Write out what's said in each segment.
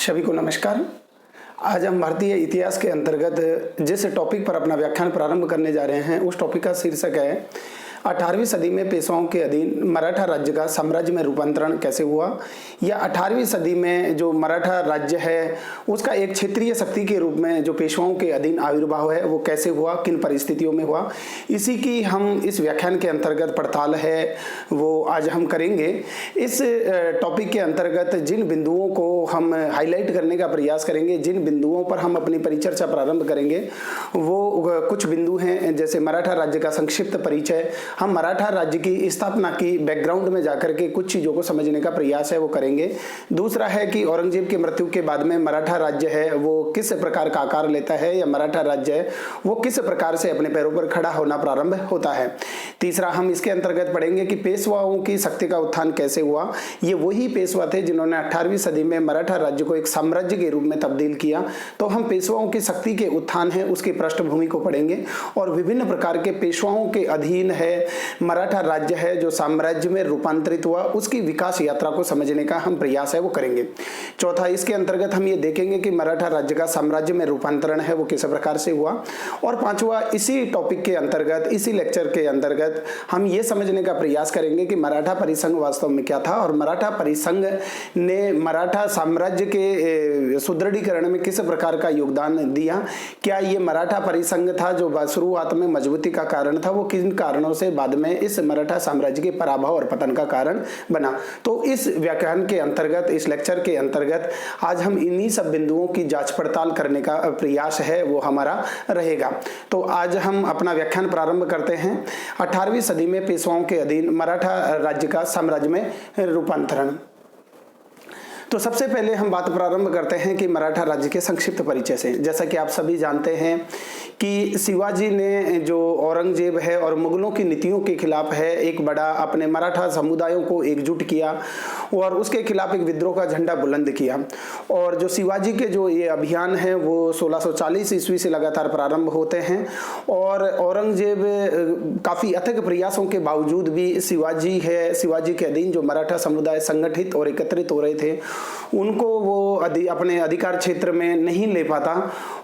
सभी को नमस्कार। आज हम भारतीय इतिहास के अंतर्गत जिस टॉपिक पर अपना व्याख्यान प्रारंभ करने जा रहे हैं उस टॉपिक का शीर्षक है 18वीं सदी में पेशवाओं के अधीन मराठा राज्य का साम्राज्य में रूपांतरण कैसे हुआ, या 18वीं सदी में जो मराठा राज्य है उसका एक क्षेत्रीय शक्ति के रूप में जो पेशवाओं के अधीन आविर्भाव है वो कैसे हुआ, किन परिस्थितियों में हुआ, इसी की हम इस व्याख्यान के अंतर्गत पड़ताल है वो आज हम करेंगे। इस टॉपिक के अंतर्गत जिन बिंदुओं को हम हाईलाइट करने का प्रयास करेंगे, जिन बिंदुओं पर हम अपनी परिचर्चा प्रारंभ करेंगे वो कुछ बिंदु हैं, जैसे मराठा राज्य का संक्षिप्त परिचय। हम मराठा राज्य की स्थापना की बैकग्राउंड में जाकर के कुछ चीजों को समझने का प्रयास है वो करेंगे। दूसरा है कि औरंगजेब की मृत्यु के बाद में मराठा राज्य है वो किस प्रकार का आकार लेता है, या मराठा राज्य है वो किस प्रकार से अपने पैरों पर खड़ा होना प्रारंभ होता है। तीसरा हम इसके अंतर्गत पढ़ेंगे कि पेशवाओं की शक्ति का उत्थान कैसे हुआ। ये वही पेशवा थे जिन्होंने 18वीं सदी में मराठा राज्य को एक साम्राज्य के रूप में तब्दील किया। तो हम पेशवाओं की शक्ति के उत्थान है उसकी पृष्ठभूमि को पढ़ेंगे और विभिन्न प्रकार के पेशवाओं के अधीन है मराठा राज्य है जो साम्राज्य में रूपांतरित हुआ उसकी विकास यात्रा को समझने का हम प्रयास है वो करेंगे। चौथा इसके अंतर्गत हम ये देखेंगे कि मराठा राज्य का साम्राज्य में रूपांतरण है वो किस प्रकार से हुआ। और पांचवा इसी टॉपिक के अंतर्गत, इसी लेक्चर के अंतर्गत हम ये समझने का प्रयास करेंगे कि मराठा परिसंघ वास्तव में क्या था और मराठा परिसंघ ने मराठा साम्राज्य के सुदृढ़ीकरण में किस प्रकार का योगदान दिया। क्या ये मराठा परिसंघ था जो शुरुआत में मजबूती का कारण था, वो किन कारणों से बाद में इस मराठा साम्राज्य के पराभव और पतन का कारण बना। तो इस व्याख्यान के अंतर्गत, इस लेक्चर के अंतर्गत आज हम इन्हीं सब बिंदुओं की जांच पड़ताल करने का प्रयास है वो हमारा रहेगा। तो आज हम अपना व्याख्यान प्रारंभ करते हैं 18वीं सदी में पेशवाओं के अधीन मराठा राज्य का साम्राज्य में रूपांतरण। तो सबसे पहले हम बात प्रारंभ करते हैं कि मराठा राज्य के संक्षिप्त परिचय से। जैसा कि आप सभी जानते हैं कि शिवाजी ने जो औरंगजेब है और मुगलों की नीतियों के खिलाफ है एक बड़ा अपने मराठा समुदायों को एकजुट किया और उसके खिलाफ एक विद्रोह का झंडा बुलंद किया। और जो शिवाजी के जो ये अभियान है वो 1640 ईस्वी से लगातार प्रारंभ होते हैं और औरंगजेब काफी अथक प्रयासों के बावजूद भी शिवाजी के अधीन जो मराठा समुदाय संगठित और एकत्रित हो रहे थे उनको वो अपने अधिकार क्षेत्र में नहीं ले पाता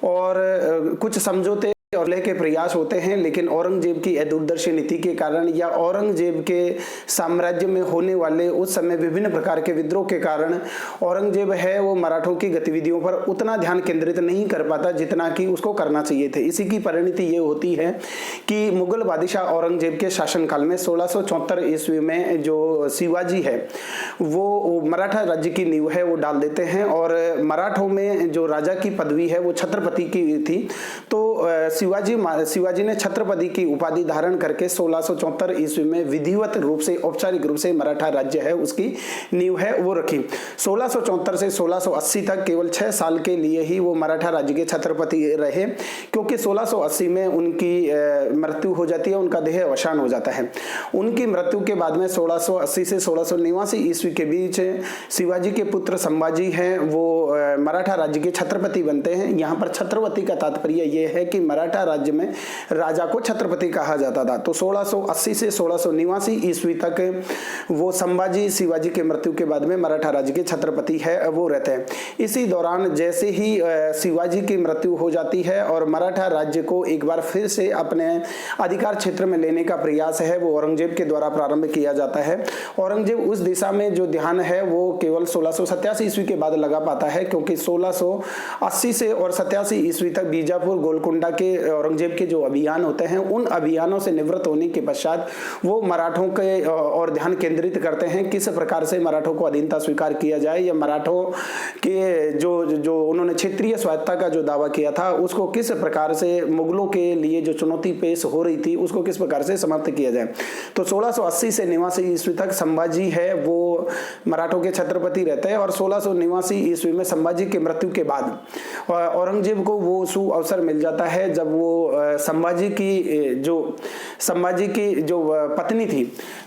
और कुछ समझौते और लेके प्रयास होते हैं। लेकिन औरंगजेब की दूरदर्शी नीति के कारण या औरंगजेब के साम्राज्य में होने वाले उस समय विभिन्न प्रकार के विद्रोह के कारण औरंगजेब है वो मराठों की गतिविधियों पर उतना ध्यान केंद्रित नहीं कर पाता जितना कि उसको करना चाहिए थे। इसी की परिणति ये होती है कि मुगल बादशाह औरंगजेब के शासनकाल में 1674 ईस्वी में जो शिवाजी है वो मराठा राज्य की नींव है वो डाल देते हैं और मराठों में जो राजा की पदवी है वो छत्रपति की थी। तो शिवाजी ने छत्रपति की उपाधि धारण करके 1674 ईस्वी में विधिवत रूप से, औपचारिक रूप से मराठा राज्य है उसकी नींव है वो रखी। 1674 से 1680 तक केवल 6 साल के लिए ही वो मराठा राज्य के छत्रपति रहे, क्योंकि 1680 में उनकी मृत्यु हो जाती है, उनका देह अवसान हो जाता है। उनकी मृत्यु के बाद में 1680 से 1689 ईस्वी के बीच शिवाजी के पुत्र संभाजी हैं वो मराठा राज्य के छत्रपति बनते हैं। यहाँ पर छत्रपति का तात्पर्य यह है कि मराठा राज्य में राजा को छत्रपति कहा जाता था। तो 1680 से 1689 ईस्वी तक वो संभाजी शिवाजी के मृत्यु के बाद में मराठा राज्य के छत्रपति है वो रहते हैं। इसी दौरान जैसे ही शिवाजी की मृत्यु हो जाती है और मराठा राज्य को एक बार फिर से अपने अधिकार क्षेत्र में लेने का प्रयास है वो औरंगजेब के द्वारा प्रारंभ किया जाता है। औरंगजेब उस दिशा में जो ध्यान है वो केवल 1687 ईस्वी के बाद लगा पाता है, क्योंकि 1680 से और 87 ईस्वी तक बीजापुर गोलकुंडा के औरंगजेब के जो अभियान होते हैं उन अभियानों से निवृत्त होने के पश्चात वो मराठों के और ध्यान केंद्रित करते हैं किस प्रकार से मराठों को अधीनता स्वीकार किया जाए, या मराठों के जो उन्होंने क्षेत्रीय स्वायत्तता का जो दावा किया था उसको किस प्रकार से मुगलों के लिए जो चुनौती पेश हो रही थी उसको किस प्रकार से समाप्त किया जाए। तो 1680 से 89 ईस्वी तक संभाजी है वो मराठों के छत्रपति रहते हैं और 1689 ईस्वी में संभाजी की मृत्यु के बाद औरंगजेब को वो सु अवसर मिल जाता है जब वो संभाजी की जो पत्नी थी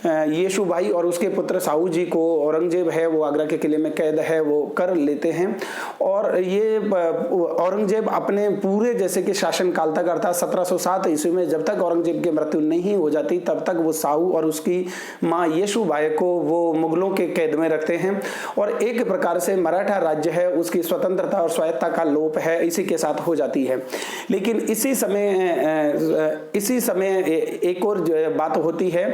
येशुबाई और उसके पुत्र साहू जी को औरंगजेब है वो आगरा के किले में कैद है वो कर लेते हैं। और ये औरंगजेब अपने पूरे जैसे कि शासन काल तक अर्थात 1707 ईस्वी में जब तक औरंगजेब की मृत्यु नहीं हो जाती तब तक वो साहू और उसकी माँ येशुबाई को वो मुगलों के कैद में रखते हैं और एक प्रकार से मराठा राज्य है उसकी स्वतंत्रता और स्वायत्तता का लोप है इसी के साथ हो जाती है। लेकिन इसी समय एक और बात होती है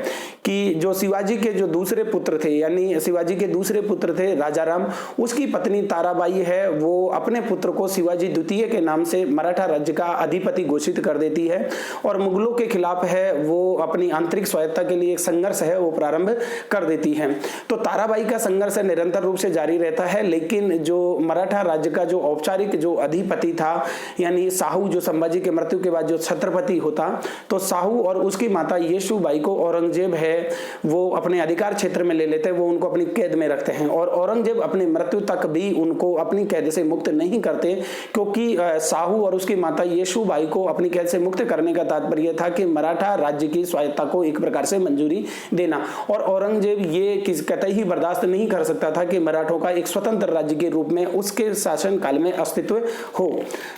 कि जो शिवाजी के जो दूसरे पुत्र थे, यानी शिवाजी के दूसरे पुत्र थे राजाराम, उसकी पत्नी ताराबाई है वो अपने पुत्र को शिवाजी द्वितीय के नाम से मराठा राज्य का अधिपति घोषित कर देती है और मुगलों के खिलाफ है वो अपनी आंतरिक स्वायत्तता के लिए एक संघर्ष है वो प्रारंभ कर देती है। तो ताराबाई का संघर्ष निरंतर रूप से जारी रहता है, लेकिन जो मराठा राज्य का जो औपचारिक जो अधिपति था यानी साहू, जो संभाजी के मृत्यु के बाद जो छत्रपति होता, तो साहू और उसकी माता येसुबाई को औरंगजेब है वो अपने अधिकार क्षेत्र में ले लेते हैं, वो उनको अपनी कैद में रखते हैं और औरंगजेब अपनी मृत्यु तक भी उनको अपनी कैद से मुक्त नहीं करते, क्योंकि साहू और उसकी माता येसुबाई को अपनी कैद से मुक्त करने का तात्पर्य था कि मराठा राज्य की स्वायत्तता को एक प्रकार से मंजूरी देना। और औरंगजेब ये कतई ही बर्दाश्त नहीं कर सकता था कि मराठों का एक स्वतंत्र राज्य के रूप में उसके शासन काल में अस्तित्व हो।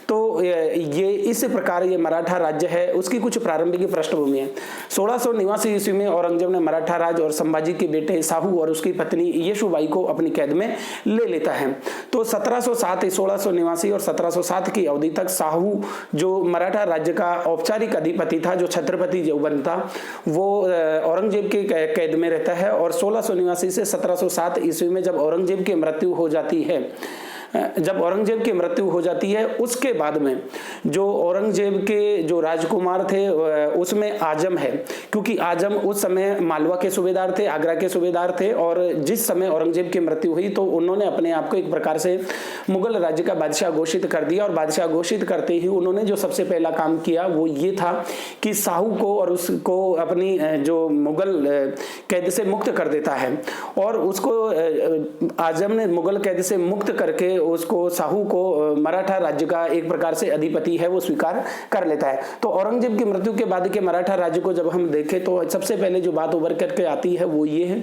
तो ये इस प्रकार ये मराठा राज्य है उसकी कुछ प्रारंभिक पृष्ठभूमि है। 1689 ईस्वी में औरंगजेब ने मराठा राज्य और संभाजी के बेटे साहू और उसकी पत्नी येसुबाई को अपनी कैद में ले लेता है। तो 1689 और 1707 की अवधि तक साहू जो मराठा राज्य का औपचारिक अधिपति था, जो छत्रपति जो बनता, वो औरंगजेब के कैद में रहता है और 1689 से 1707 ईस्वी में जब औरंगजेब की मृत्यु हो जाती है, उसके बाद में जो औरंगजेब के जो राजकुमार थे उसमें आजम है, क्योंकि आजम उस समय मालवा के सूबेदार थे, आगरा के सूबेदार थे और जिस समय औरंगजेब की मृत्यु हुई तो उन्होंने अपने आप को एक प्रकार से मुगल राज्य का बादशाह घोषित कर दिया और बादशाह घोषित करते ही उन्होंने जो सबसे पहला काम किया वो ये था कि साहू को और उसको अपनी जो मुगल कैद से मुक्त कर देता है और उसको आजम ने मुगल कैद से मुक्त करके उसको साहू को मराठा राज्य का एक प्रकार से अधिपति है वो स्वीकार कर लेता है। तो औरंगजेब की मृत्यु के बाद के मराठा राज्य को जब हम देखें तो सबसे पहले जो बात उभर करके आती है वो ये है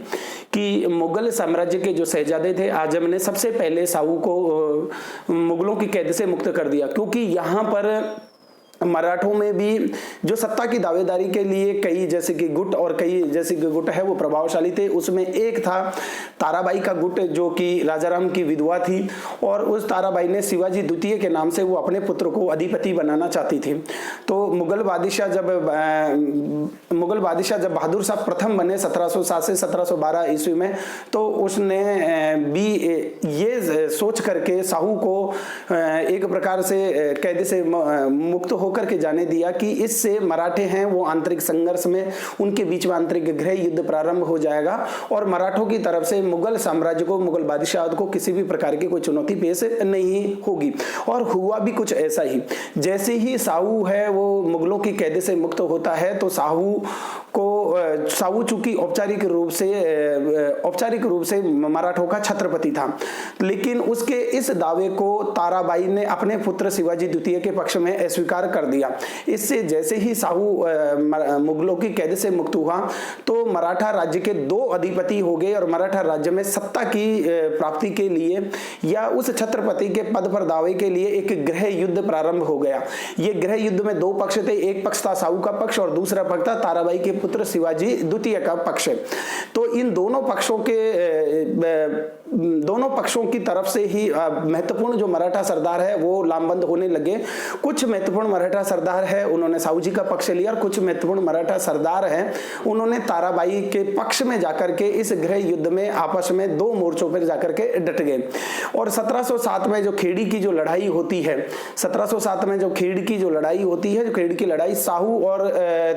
कि मुगल साम्राज्य के जो शहजादे थे आजम ने सबसे पहले साहू को मुगलों की कैद से मुक्त कर दिया, क्योंकि यहाँ पर मराठों में भी जो सत्ता की दावेदारी के लिए कई जैसे कि गुट और कई जैसे कि गुट है वो प्रभावशाली थे। उसमें एक था ताराबाई का गुट जो कि राजाराम की विधवा थी और उस ताराबाई ने शिवाजी द्वितीय के नाम से वो अपने पुत्र को अधिपति बनाना चाहती थी। तो मुगल बादशाह जब बहादुर शाह प्रथम बने 1707 से 1712 ईस्वी में, तो उसने भी ये सोच करके साहू को एक प्रकार से कैद से मुक्त होकर के जाने दिया कि इससे मराठे हैं वो आंतरिक संघर्ष में उनके बीच में आंतरिक गृह युद्ध प्रारंभ हो जाएगा और मराठों की तरफ से मुगल साम्राज्य को, मुगल बादशाह को किसी भी प्रकार की कोई चुनौती पेश नहीं होगी। और हुआ भी कुछ ऐसा ही। जैसे ही साहू है वो मुगलों की कैद से मुक्त होता है तो साहू चूंकि औपचारिक रूप से मराठों का छत्रपति था, लेकिन उसके इस दावे को ताराबाई ने अपने पुत्र शिवाजी द्वितीय के पक्ष में अस्वीकार कर दिया। इससे जैसे ही साहू मुगलों की कैद से मुक्त हुआ तो मराठा राज्य के दो अधिपति हो गए और मराठा राज्य में सत्ता की प्राप्ति के लिए या उस छत्रपति के पद पर दावे के लिए एक गृह युद्ध प्रारंभ हो गया। ये गृह युद्ध में दो पक्ष थे, एक पक्ष था साहू का पक्ष और दूसरा पक्ष था ताराबाई के पुत्र शिवाजी द्वितीय का पक्ष। तो इन दोनों पक्षों की तरफ से ही महत्वपूर्ण जो मराठा सरदार है वो लामबंद होने लगे। कुछ महत्वपूर्ण मराठा सरदार है उन्होंने साहू जी का पक्ष लिया और कुछ महत्वपूर्ण मराठा सरदार हैं उन्होंने ताराबाई के पक्ष में जाकर के इस गृह युद्ध में आपस में दो मोर्चों पर जाकर के डट गए। और 1707 में जो खेड़ी की जो लड़ाई होती है, जो खेड़ी की लड़ाई साहू और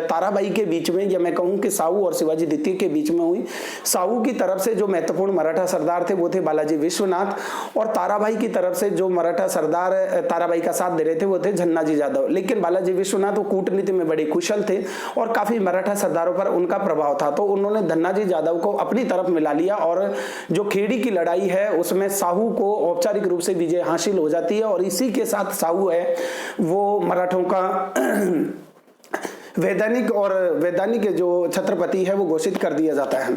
ताराबाई के बीच में, या मैं कहूं कि साहू और शिवाजी द्वितीय के बीच में हुई। साहू की तरफ से जो महत्वपूर्ण मराठा सरदार थे वो थे बालाजी विश्वनाथ और ताराबाई की तरफ से जो मराठा सरदार ताराबाई का साथ दे रहे थे वो थे झन्नाजी जाधव। लेकिन बालाजी विश्वनाथ वो कूटनीति में बड़े कुशल थे और काफी मराठा सरदारों पर उनका प्रभाव था, तो उन्होंने धन्नाजी जाधव को अपनी तरफ मिला लिया और जो खेड़ी की लड़ाई है उसमें साहू को औपचारिक रूप से विजय हासिल हो जाती है और इसी के साथ साहू है वो मराठों का वैधानिक जो छत्रपति है वो घोषित कर दिया जाता है।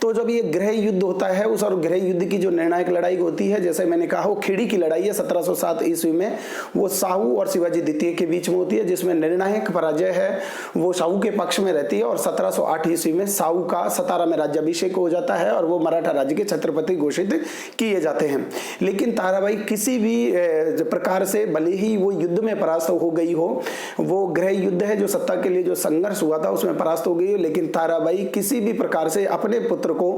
तो जब ये गृह युद्ध होता है, उस और गृह युद्ध की जो निर्णायक लड़ाई होती है, जैसे मैंने कहा वो खेड़ी की लड़ाई है 1707 ईस्वी में, वो साहू और शिवाजी द्वितीय के बीच में होती है, जिसमें निर्णायक पराजय है वो साहू के पक्ष में रहती है और 1708 ईस्वी में साहू का सतारा में राज्याभिषेक हो जाता है और वो मराठा राज्य के छत्रपति घोषित किए जाते हैं। लेकिन ताराबाई किसी भी प्रकार से, भले ही वो युद्ध में परास्त हो गई हो, वो गृह युद्ध है जो सत्ता के लिए जो संघर्ष हुआ था उसमें परास्त हो गई, लेकिन ताराबाई किसी भी प्रकार से अपने पुत्र को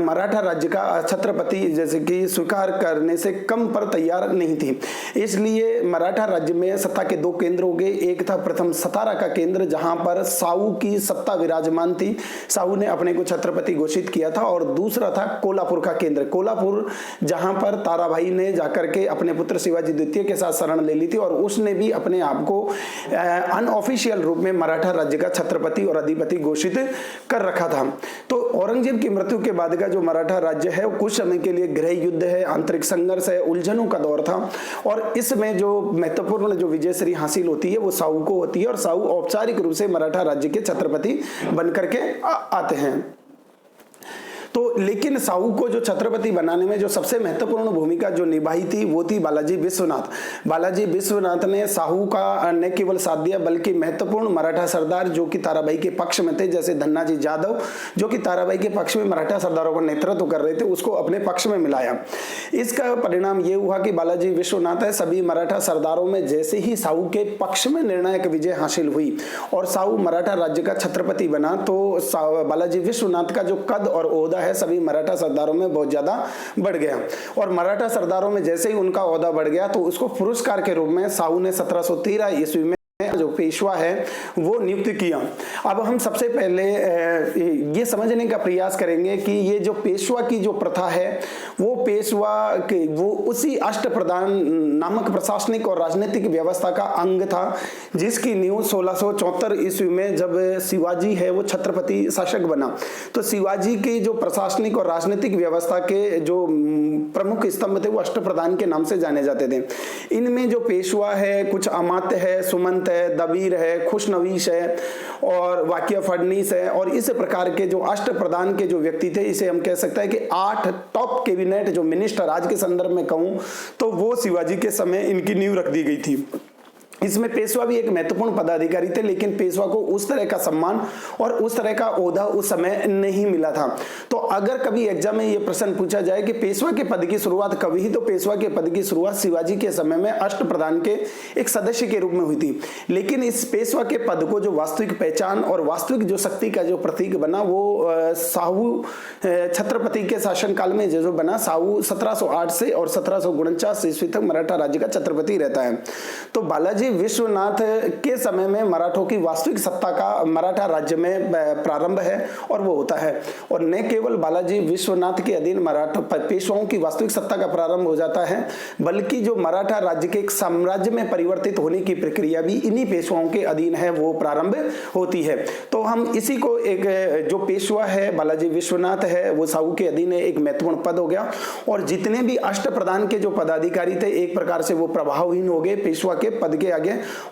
मराठा राज्य का छत्रपति जैसे कि स्वीकार करने से कम पर तैयार नहीं थी। इसलिए मराठा राज्य में सत्ता के दो केंद्र हो गए। एक था प्रथम सतारा का केंद्र जहां पर साहू की सत्ता विराजमान थी, साहू ने अपने को छत्रपति घोषित किया था, और दूसरा था कोल्हापुर का केंद्र, कोल्हापुर जहां पर ताराबाई ने जाकर के अपने पुत्र शिवाजी द्वितीय के साथ शरण ले ली थी और उसने भी अपने आप को अनऑफिशियल रूप में मराठा राज्य का छत्रपति और अधिपति घोषित कर रखा था। तो औरंगजेब की मृत्यु के बाद का जो मराठा राज्य है कुछ समय के लिए गृह युद्ध है, आंतरिक संघर्ष है, उलझनों का दौर था, और इसमें जो महत्वपूर्ण जो विजयश्री हासिल होती है वो साहू को होती है और साहू औपचारिक रूप से मराठा राज्य के छत्रपति बनकर के आते हैं। तो लेकिन साहू को जो छत्रपति बनाने में जो सबसे महत्वपूर्ण भूमिका जो निभाई थी वो थी बालाजी विश्वनाथ। बालाजी विश्वनाथ ने साहू का न केवल साथ दिया बल्कि महत्वपूर्ण मराठा सरदार जो कि ताराबाई के पक्ष में थे, जैसे धन्नाजी जाधव जो कि ताराबाई के पक्ष में मराठा सरदारों का नेतृत्व कर रहे थे, उसको अपने पक्ष में मिलाया। इसका परिणाम ये हुआ कि बालाजी विश्वनाथ है सभी मराठा सरदारों में जैसे ही साहू के पक्ष में निर्णायक विजय हासिल हुई और साहू मराठा राज्य का छत्रपति बना, तो बालाजी विश्वनाथ का जो कद और ओहदा है सभी मराठा सरदारों में बहुत ज्यादा बढ़ गया, और मराठा सरदारों में जैसे ही उनका ओहदा बढ़ गया तो उसको पुरस्कार के रूप में साहू ने 1713 ईस्वी में जो पेशवा है वो नियुक्त किया। अब हम सबसे पहले ये समझने का प्रयास करेंगे कि ये जो पेशवा की जो प्रथा है वो पेशवा के वो उसी अष्टप्रधान नामक प्रशासनिक और राजनीतिक व्यवस्था का अंग था जिसकी नींव 1674 ईस्वी में जब शिवाजी है वो छत्रपति शासक बना, तो शिवाजी की जो प्रशासनिक और राजनीतिक व्यवस्था के जो प्रमुख स्तंभ थे वो अष्टप्रधान के नाम से जाने जाते थे। इनमें जो पेशवा है, कुछ अमात्य है, सुमंत है, दबीर है, खुशनवीश है और वाकिया फडनीस है, और इस प्रकार के जो अष्टप्रधान के जो व्यक्ति थे इसे हम कह सकते हैं कि 8 टॉप कैबिनेट जो मिनिस्टर आज के संदर्भ में कहूं तो वो शिवाजी के समय इनकी नींव रख दी गई थी। इसमें पेशवा भी एक महत्वपूर्ण पदाधिकारी थे, लेकिन पेशवा को उस तरह का सम्मान और उस तरह का ओहदा उस समय नहीं मिला था। तो अगर कभी एग्जाम में ये प्रश्न पूछा जाए कि पेशवा के पद की शुरुआत कब हुई, तो पेशवा के पद की शुरुआत शिवाजी के समय में अष्टप्रधान के एक सदस्य के रूप में हुई थी। लेकिन इस पेशवा के पद को जो वास्तविक पहचान और वास्तविक जो शक्ति का जो प्रतीक बना वो साहू छत्रपति के शासनकाल में जो बना। साहू 1708 से और 1749 ईस्वी तक मराठा राज्य का छत्रपति रहता है। तो बालाजी विश्वनाथ के समय में मराठों की वास्तविक सत्ता का मराठा राज्य में प्रारंभ है और वो होता है, और न केवल बालाजी विश्वनाथ के अधीन मराठा पेशवाओं की वास्तविक सत्ता का प्रारंभ हो जाता है, बल्कि जो मराठा राज्य के एक साम्राज्य में परिवर्तित होने की प्रक्रिया भी इन्हीं पेशवाओं के अधीन है वो प्रारंभ होती है। तो हम इसी को एक जो पेशवा है बालाजी विश्वनाथ है वो साहू के अधीन एक महत्वपूर्ण पद हो गया, और जितने भी अष्टप्रधान के जो पदाधिकारी थे एक प्रकार से वो प्रभावहीन हो गए पेशवा के पद के आगे,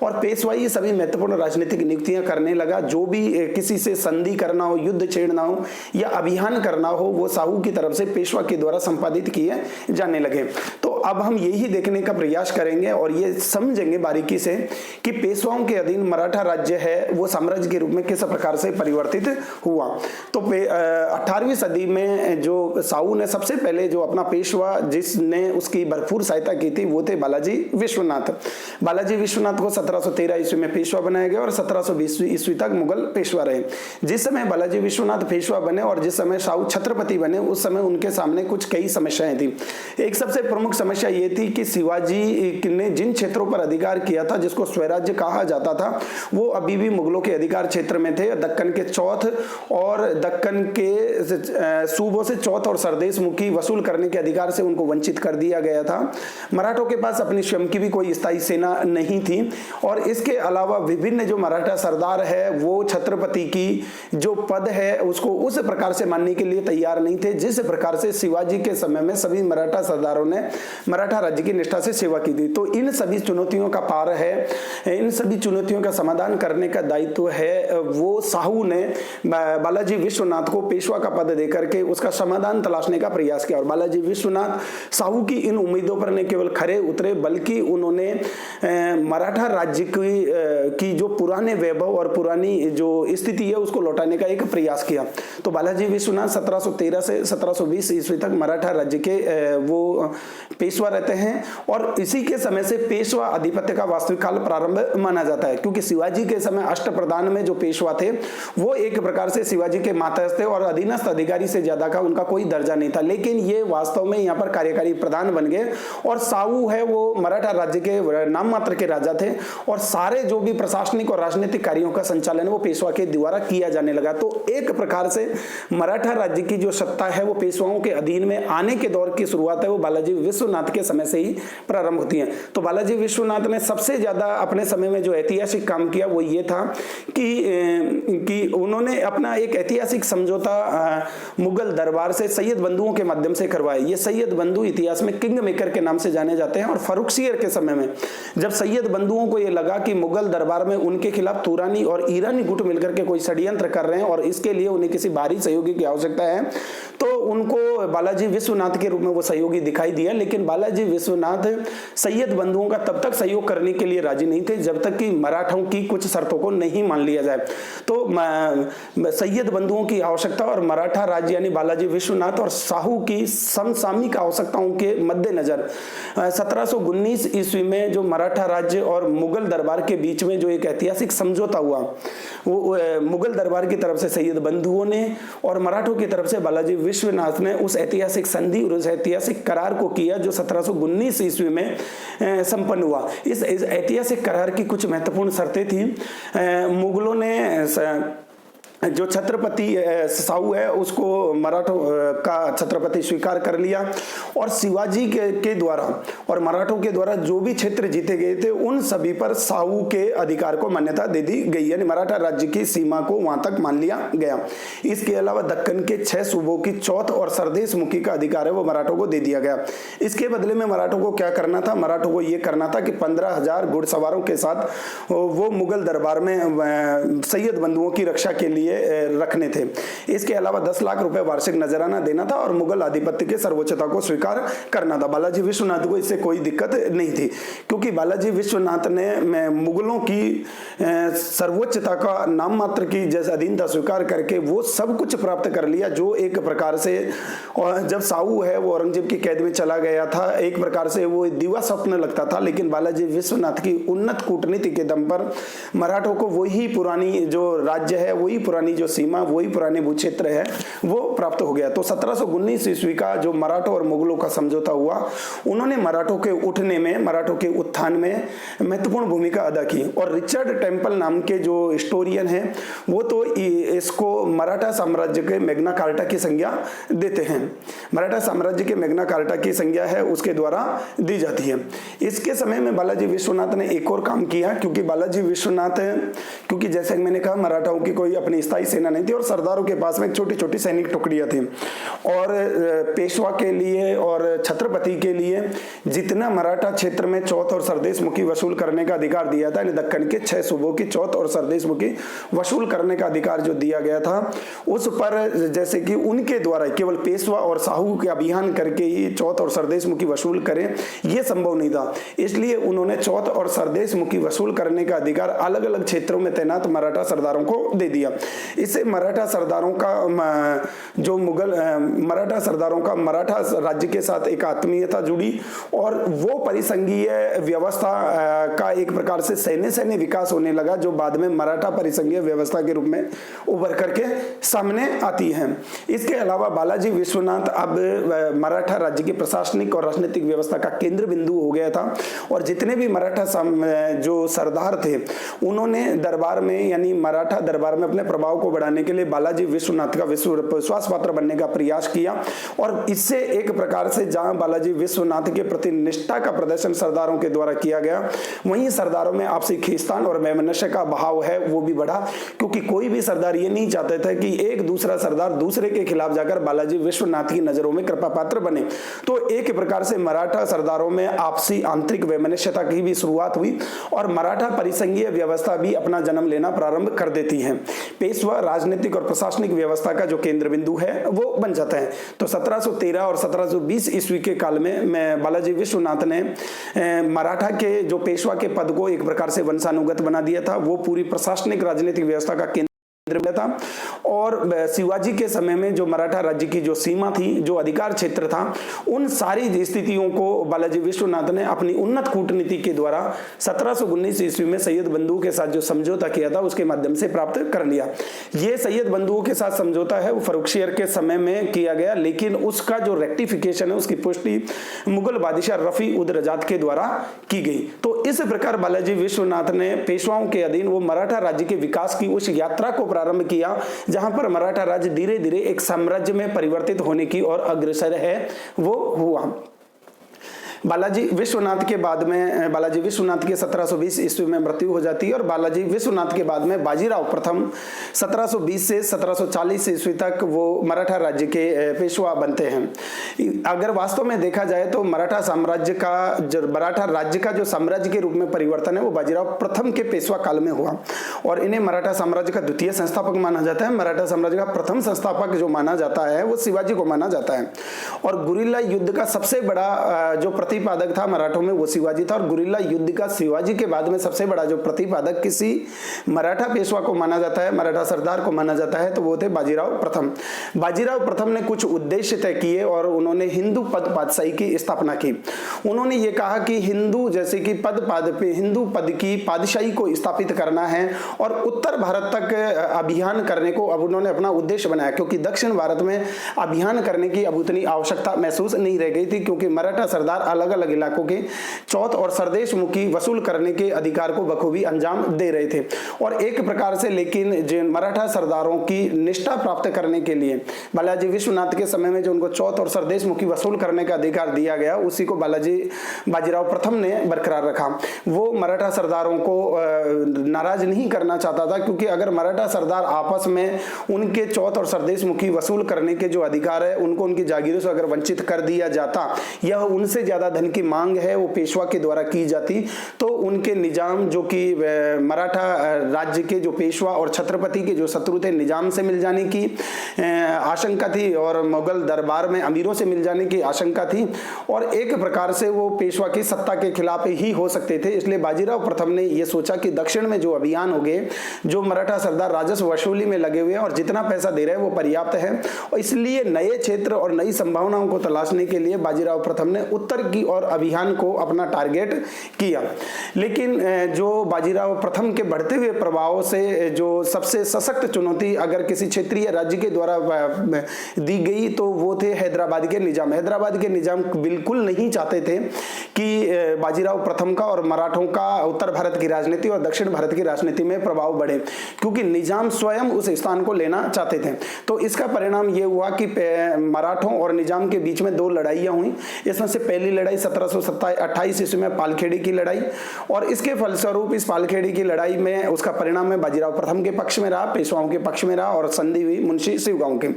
और पेशवा ये सभी महत्वपूर्ण राजनीतिक नियुक्तियां करने लगा। जो भी किसी से संधि करना हो, युद्ध छेड़ना हो या अभियान करना हो वो साहू की तरफ से पेशवा के द्वारा संपादित किए जाने लगे। तो अब हम यही देखने का प्रयास करेंगे और ये समझेंगे बारीकी से कि पेशवाओं के अधीन मराठा राज्य है वो साम्राज्य के रूप में किस प्रकार से परिवर्तित हुआ। तो 18वीं सदी में जो साहू ने सबसे पहले जो अपना पेशवा जिसने उसकी भरपूर सहायता की थी वो थे बालाजी विश्वनाथ। बालाजी विश्वनाथ को 1713 ईस्वी में पेशवा बनाया गया और 1720 ईस्वी तक मुगल पेशवा रहे। जिस समय बालाजी विश्वनाथ पेशवा बने और जिस समय साहू छत्रपति बने उस समय उनके सामने कुछ कई समस्याएं थी। एक सबसे प्रमुख समस्या ये थी कि शिवाजी ने जिन क्षेत्रों पर अधिकार किया था जिसको स्वराज्य कहा जाता था वो अभी भी मुगलों के अधिकार क्षेत्र में थे। दक्कन के चौथ और दक्कन के सूबों से चौथ और सरदेश मुखी वसूल करने के अधिकार से उनको वंचित कर दिया गया था। मराठों के पास अपनी स्वयं की भी कोई स्थायी सेना नहीं थी। और इसके अलावा विभिन्न जो मराठा सरदार है वो छत्रपति की जो पद है उसको उस प्रकार से मानने के लिए तैयार नहीं थे जिस प्रकार से शिवाजी के समय में सभी मराठा सरदारों ने मराठा राज्य की निष्ठा से सेवा की थी। तो इन सभी चुनौतियों का पार है, इन सभी चुनौतियों का समाधान करने का दायित्व है वो साहू ने बालाजी विश्वनाथ को पेशवा का पद देकर के उसका समाधान तलाशने का प्रयास किया। और बालाजी विश्वनाथ साहू की इन उम्मीदों पर न केवल खरे उतरे बल्कि उन्होंने मराठा राज्य की जो पुराने वैभव और पुरानी जो स्थिति है उसको लौटाने का एक प्रयास किया। तो बालाजी विश्वनाथ 1713 से 1720 ईस्वी तक मराठा राज्य के वो पेशवा रहते हैं और इसी के समय से पेशवा आधिपत्य का वास्तविक काल प्रारंभ माना जाता है, क्योंकि शिवाजी के समय अष्टप्रधान में जो पेशवा थे वो एक प्रकार से शिवाजी के मातहत थे और अधीनस्थ अधिकारी से ज्यादा का उनका कोई दर्जा नहीं था। लेकिन ये वास्तव में यहाँ पर कार्यकारी प्रधान बन गए और साहू है वो मराठा राज्य के नाम मात्र के राजा थे और सारे जो भी प्रशासनिक और राजनीतिक कार्यों का संचालन वो पेशवा के द्वारा किया जाने लगा। तो एक प्रकार से मराठा राज्य की जो सत्ता है वो पेशवाओं के अधीन में आने के दौर की शुरुआत है वो बालाजी विश्वनाथ के समय से ही प्रारंभ होती है। तो बालाजी विश्वनाथ ने सबसे ज्यादा अपने समय में जो ऐतिहासिक काम किया वो ये था कि उन्होंने अपना एक ऐतिहासिक समझौता मुगल दरबार से सैयद बंधुओं के माध्यम से करवाया। ये सैयद बंधु इतिहास में किंग मेकर के नाम से जाने जाते हैं और फर्रुखसियर के समय में जब सैयद बंधुओं को ये लगा कि मुगल दरबार में उनके खिलाफ तुरानी और ईरानी गुट मिलकर के कोई षड्यंत्र कर रहे हैं और इसके लिए उन्हें किसी बाहरी सहयोगी की आवश्यकता है, तो उनको बालाजी विश्वनाथ के रूप में वो सहयोगी दिखाई दिया। लेकिन बालाजी विश्वनाथ सैयद बंधुओं का तब तक सहयोग करने के लिए राजी नहीं थे जब तक कि मराठों की कुछ शर्तों को नहीं मान लिया जाए। तो सैयद बंधुओं की आवश्यकता और मराठा राज्य यानी बालाजी विश्वनाथ और साहू की समसामयिक आवश्यकताओं के मद्देनजर 1719 ईस्वी में जो मराठा राज्य और मुगल दरबार के बीच में जो एक ऐतिहासिक समझौता हुआ वो मुगल दरबार की तरफ से सैयद बंधुओं ने और मराठों की तरफ से बालाजी विश्वनाथ ने उस ऐतिहासिक संधि और उस ऐतिहासिक करार को किया जो 1719 ईस्वी में संपन्न हुआ। इस ऐतिहासिक करार की कुछ महत्वपूर्ण शर्तें थी। मुगलों ने जो छत्रपति साहू है उसको मराठों का छत्रपति स्वीकार कर लिया और शिवाजी के द्वारा और मराठों के द्वारा जो भी क्षेत्र जीते गए थे उन सभी पर साहू के अधिकार को मान्यता दे दी गई, यानी मराठा राज्य की सीमा को वहां तक मान लिया गया। इसके अलावा दक्कन के 6 सूबों की चौथ और सरदेश मुखी का अधिकार है वो मराठों को दे दिया गया। इसके बदले में मराठों को क्या करना था? मराठों को यह करना था कि 15,000 घुड़सवारों के साथ वो मुगल दरबार में सैयद बंधुओं की रक्षा के लिए रखने थे। इसके अलावा 10 लाख रुपए वार्षिक नजराना देना था और मुगल आधिपत्य के सर्वोच्चता को स्वीकार करना था। बालाजी विश्वनाथ को इससे कोई दिक्कत नहीं थी क्योंकि बालाजी विश्वनाथ ने मुगलों की सर्वोच्चता का नाम मात्र की जैसे अधीनता स्वीकार करके वो सब कुछ प्राप्त कर लिया जो एक प्रकार से और जब साहू है वो औरंगजेब की कैद में चला गया था एक प्रकार से वो दिवा स्वप्न लगता था। लेकिन बालाजी विश्वनाथ की उन्नत कूटनीति के दम पर मराठों को वही पुरानी जो राज्य है वही पुरानी जो सीमा वही पुराने भू क्षेत्र है वो प्राप्त हो गया। तो 1719 ईस्वी का जो मराठों और मुगलों का समझौता हुआ उन्होंने मराठों के उठने में मराठों के उत्थान में महत्वपूर्ण भूमिका अदा की। और रिचर्ड टेम्पल नाम के जो हिस्टोरियन है वो तो इसको मराठा साम्राज्य के मैग्ना कार्टा की संज्ञा देते हैं। मराठा साम्राज्य के मैग्ना कार्टा की संज्ञा है उसके द्वारा दी जाती है। इसके समय में बालाजी विश्वनाथ ने एक और काम किया क्योंकि बालाजी विश्वनाथ क्योंकि जैसे मैंने कहा मराठाओं की कोई अपनी स्थायी सेना नहीं थी और सरदारों के पास में छोटी छोटी सैनिक टुकड़ियां थी और पेशवा के लिए और छत्रपति के लिए जितना मराठा क्षेत्र में चौथ और सरदेश मुखी वसूल करने का अधिकार दिया था, दक्कन के 6 सूबों की चौथ और सरदेश मुखी वसूल करने का अधिकार जो दिया गया था उस पर जैसे कि उनके द्वारा केवल पेशवा और साहू के अभियान करके ही चौथ और सरदेश मुखी वसूल करें यह संभव नहीं था। इसलिए उन्होंने चौथ और सरदेश मुखी वसूल करने का अधिकार अलग अलग क्षेत्रों में तैनात मराठा सरदारों को दे दिया। इससे मराठा सरदारों का जो मुगल मराठा सरदारों का मराठा राज्य के साथ एक आत्मीयता जुड़ी और वो परिसंघीय व्यवस्था का एक प्रकार से सैन्य विकास होने लगा जो बाद में मराठा परिसंघीय व्यवस्था के रूप में उभर करके सामने आती है। इसके अलावा बालाजी विश्वनाथ अब मराठा राज्य की प्रशासनिक और राजनीतिक व्यवस्था का केंद्र बिंदु हो गया था और जितने भी मराठा जो सरदार थे उन्होंने दरबार में यानी मराठा दरबार में अपने प्रभाव प्रभाव को बढ़ाने के लिए बालाजी विश्वनाथ का विश्वास पात्र बनने का प्रयास किया। और इससे एक प्रकार से जहां बालाजी विश्वनाथ के प्रति निष्ठा का प्रदर्शन सरदारों के द्वारा किया गया, वहीं सरदारों में आपसी खींचतान और वैमनस्य का भाव है वो भी बढ़ा, क्योंकि कोई भी सरदार ये नहीं चाहते थे कि एक दूसरा सरदार दूसरे के खिलाफ जाकर बालाजी विश्वनाथ की नजरों में कृपा पात्र बने। तो एक प्रकार से मराठा सरदारों में आपसी आंतरिक वैमनस्यता की भी शुरुआत हुई और मराठा परिसंघीय व्यवस्था भी अपना जन्म लेना प्रारंभ कर देती है। पेशवा राजनीतिक और प्रशासनिक व्यवस्था का जो केंद्र बिंदु है वो बन जाता है। तो 1713 और 1720 ईस्वी के काल में बालाजी विश्वनाथ ने मराठा के जो पेशवा के पद को एक प्रकार से वंशानुगत बना दिया था, वो पूरी प्रशासनिक राजनीतिक व्यवस्था का केंद्र था। और शिवाजी के समय में जो मराठा राज्य की जो सीमा थी, जो अधिकार क्षेत्र था, उन सारी स्थितियों को बालाजी विश्वनाथ ने अपनी उन्नत कूटनीति के द्वारा 1719 ईस्वी में सैयद बंधुओं के साथ जो समझौता किया था उसके माध्यम से प्राप्त कर लिया। ये सैयद बंधुओं के साथ समझौता है वो फर्रुखशियर के समय में किया गया, लेकिन उसका जो रेक्टिफिकेशन है, उसकी पुष्टि मुगल बादशाह रफी उद रजात के द्वारा की गई। तो इस प्रकार बालाजी विश्वनाथ ने पेशवाओं के अधीन वो मराठा राज्य के विकास की उस यात्रा को प्रारंभ किया, जहां पर मराठा राज्य धीरे धीरे एक साम्राज्य में परिवर्तित होने की ओर अग्रसर है वो हुआ। बालाजी विश्वनाथ के बाद में बालाजी विश्वनाथ के 1720 ईस्वी में मृत्यु हो जाती है और बालाजी विश्वनाथ के बाद में बाजीराव प्रथम 1720 से 1740 ईस्वी तक वो मराठा राज्य के पेशवा बनते हैं। अगर वास्तव में देखा जाए तो मराठा राज्य का जो साम्राज्य के रूप में परिवर्तन है वो बाजीराव प्रथम के पेशवा काल में हुआ और इन्हें मराठा साम्राज्य का द्वितीय संस्थापक माना जाता है। मराठा साम्राज्य का प्रथम संस्थापक जो माना जाता है वो शिवाजी को माना जाता है और गुरिल्ला युद्ध का सबसे बड़ा जो प्रतिपादक था मराठों में वो शिवाजी था। और गुरिल्ला युद्ध का शिवाजी के बाद में सबसे बड़ा जो प्रतिपादक किसी मराठा पेशवा को माना जाता है, मराठा सरदार को माना जाता है, तो वो थे बाजीराव प्रथम। बाजीराव प्रथम ने कुछ उद्देश्य तय किए और उन्होंने हिंदू पद पातशाही की स्थापना की। उन्होंने ये कहा कि हिंदू जैसे कि हिंदू पद की पातशाही को स्थापित करना है और उत्तर भारत तक अभियान करने को अब उन्होंने अपना उद्देश्य बनाया, क्योंकि दक्षिण भारत में अभियान करने की अब उतनी आवश्यकता महसूस नहीं रह गई थी, क्योंकि मराठा सरदार अलग अलग इलाकों के चौथ और सरदेश मुखी वसूल करने के अधिकार को बखूबी अंजाम दे रहे थे। और एक प्रकार से लेकिन जिन मराठा सरदारों की निष्ठा प्राप्त करने के लिए बालाजी विश्वनाथ के समय में जो उनको चौथ और सरदेश मुखी वसूल करने का अधिकार दिया गया, उसी को बाजीराव प्रथम ने बरकरार रखा। वो मराठा सरदारों को नाराज नहीं करना चाहता था, क्योंकि अगर मराठा सरदार आपस में उनके चौथ और सरदेश मुखी वसूल करने के जो अधिकार है उनको उनकी जागीरों से अगर वंचित कर दिया जाता या उनसे ज्यादा धन की मांग है वो पेशवा के द्वारा की जाती, तो उनके निजाम जो कि मराठा राज्य के जो पेशवा और छत्रपति के जो शत्रु थे, निजाम से मिल जाने की आशंका थी और मुगल दरबार में अमीरों से मिल जाने की आशंका थी और एक प्रकार से वो पेशवा की सत्ता के खिलाफ ही हो सकते थे। इसलिए बाजीराव प्रथम ने यह सोचा कि दक्षिण में जो अभियान हो गए, जो मराठा सरदार राजस्व वसूली में लगे हुए हैं और जितना पैसा दे रहे हैं वो पर्याप्त है, और इसलिए नए क्षेत्र और नई संभावनाओं को तलाशने के लिए बाजीराव प्रथम ने उत्तर की और अभियान को अपना टारगेट किया। लेकिन जो बाजीराव प्रथम के बढ़ते हुए प्रभाव से जो सबसे सशक्त चुनौती अगर किसी क्षेत्रीय राज्य के द्वारा दी गई तो वो थे हैदराबाद के निजाम। हैदराबाद के निजाम बिल्कुल नहीं चाहते थे कि बाजीराव प्रथम का और मराठों का उत्तर भारत की राजनीति और दक्षिण भारत की राजनीति में प्रभाव बढ़े, क्योंकि निजाम स्वयं उस स्थान को लेना चाहते थे। तो इसका परिणाम ये हुआ कि मराठों और निजाम के बीच में दो लड़ाइयां हुई। इसमें से पहली लड़ाई 1728 ईस्वी में पालखेड़ी की लड़ाई, और इसके फलस्वरूप इस पालखेड़ी की लड़ाई में उसका परिणाम में बाजीराव प्रथम के पक्ष में रहा, पेशवाओं के पक्ष में रहा और संधि हुई मुंशी शिवगांव के।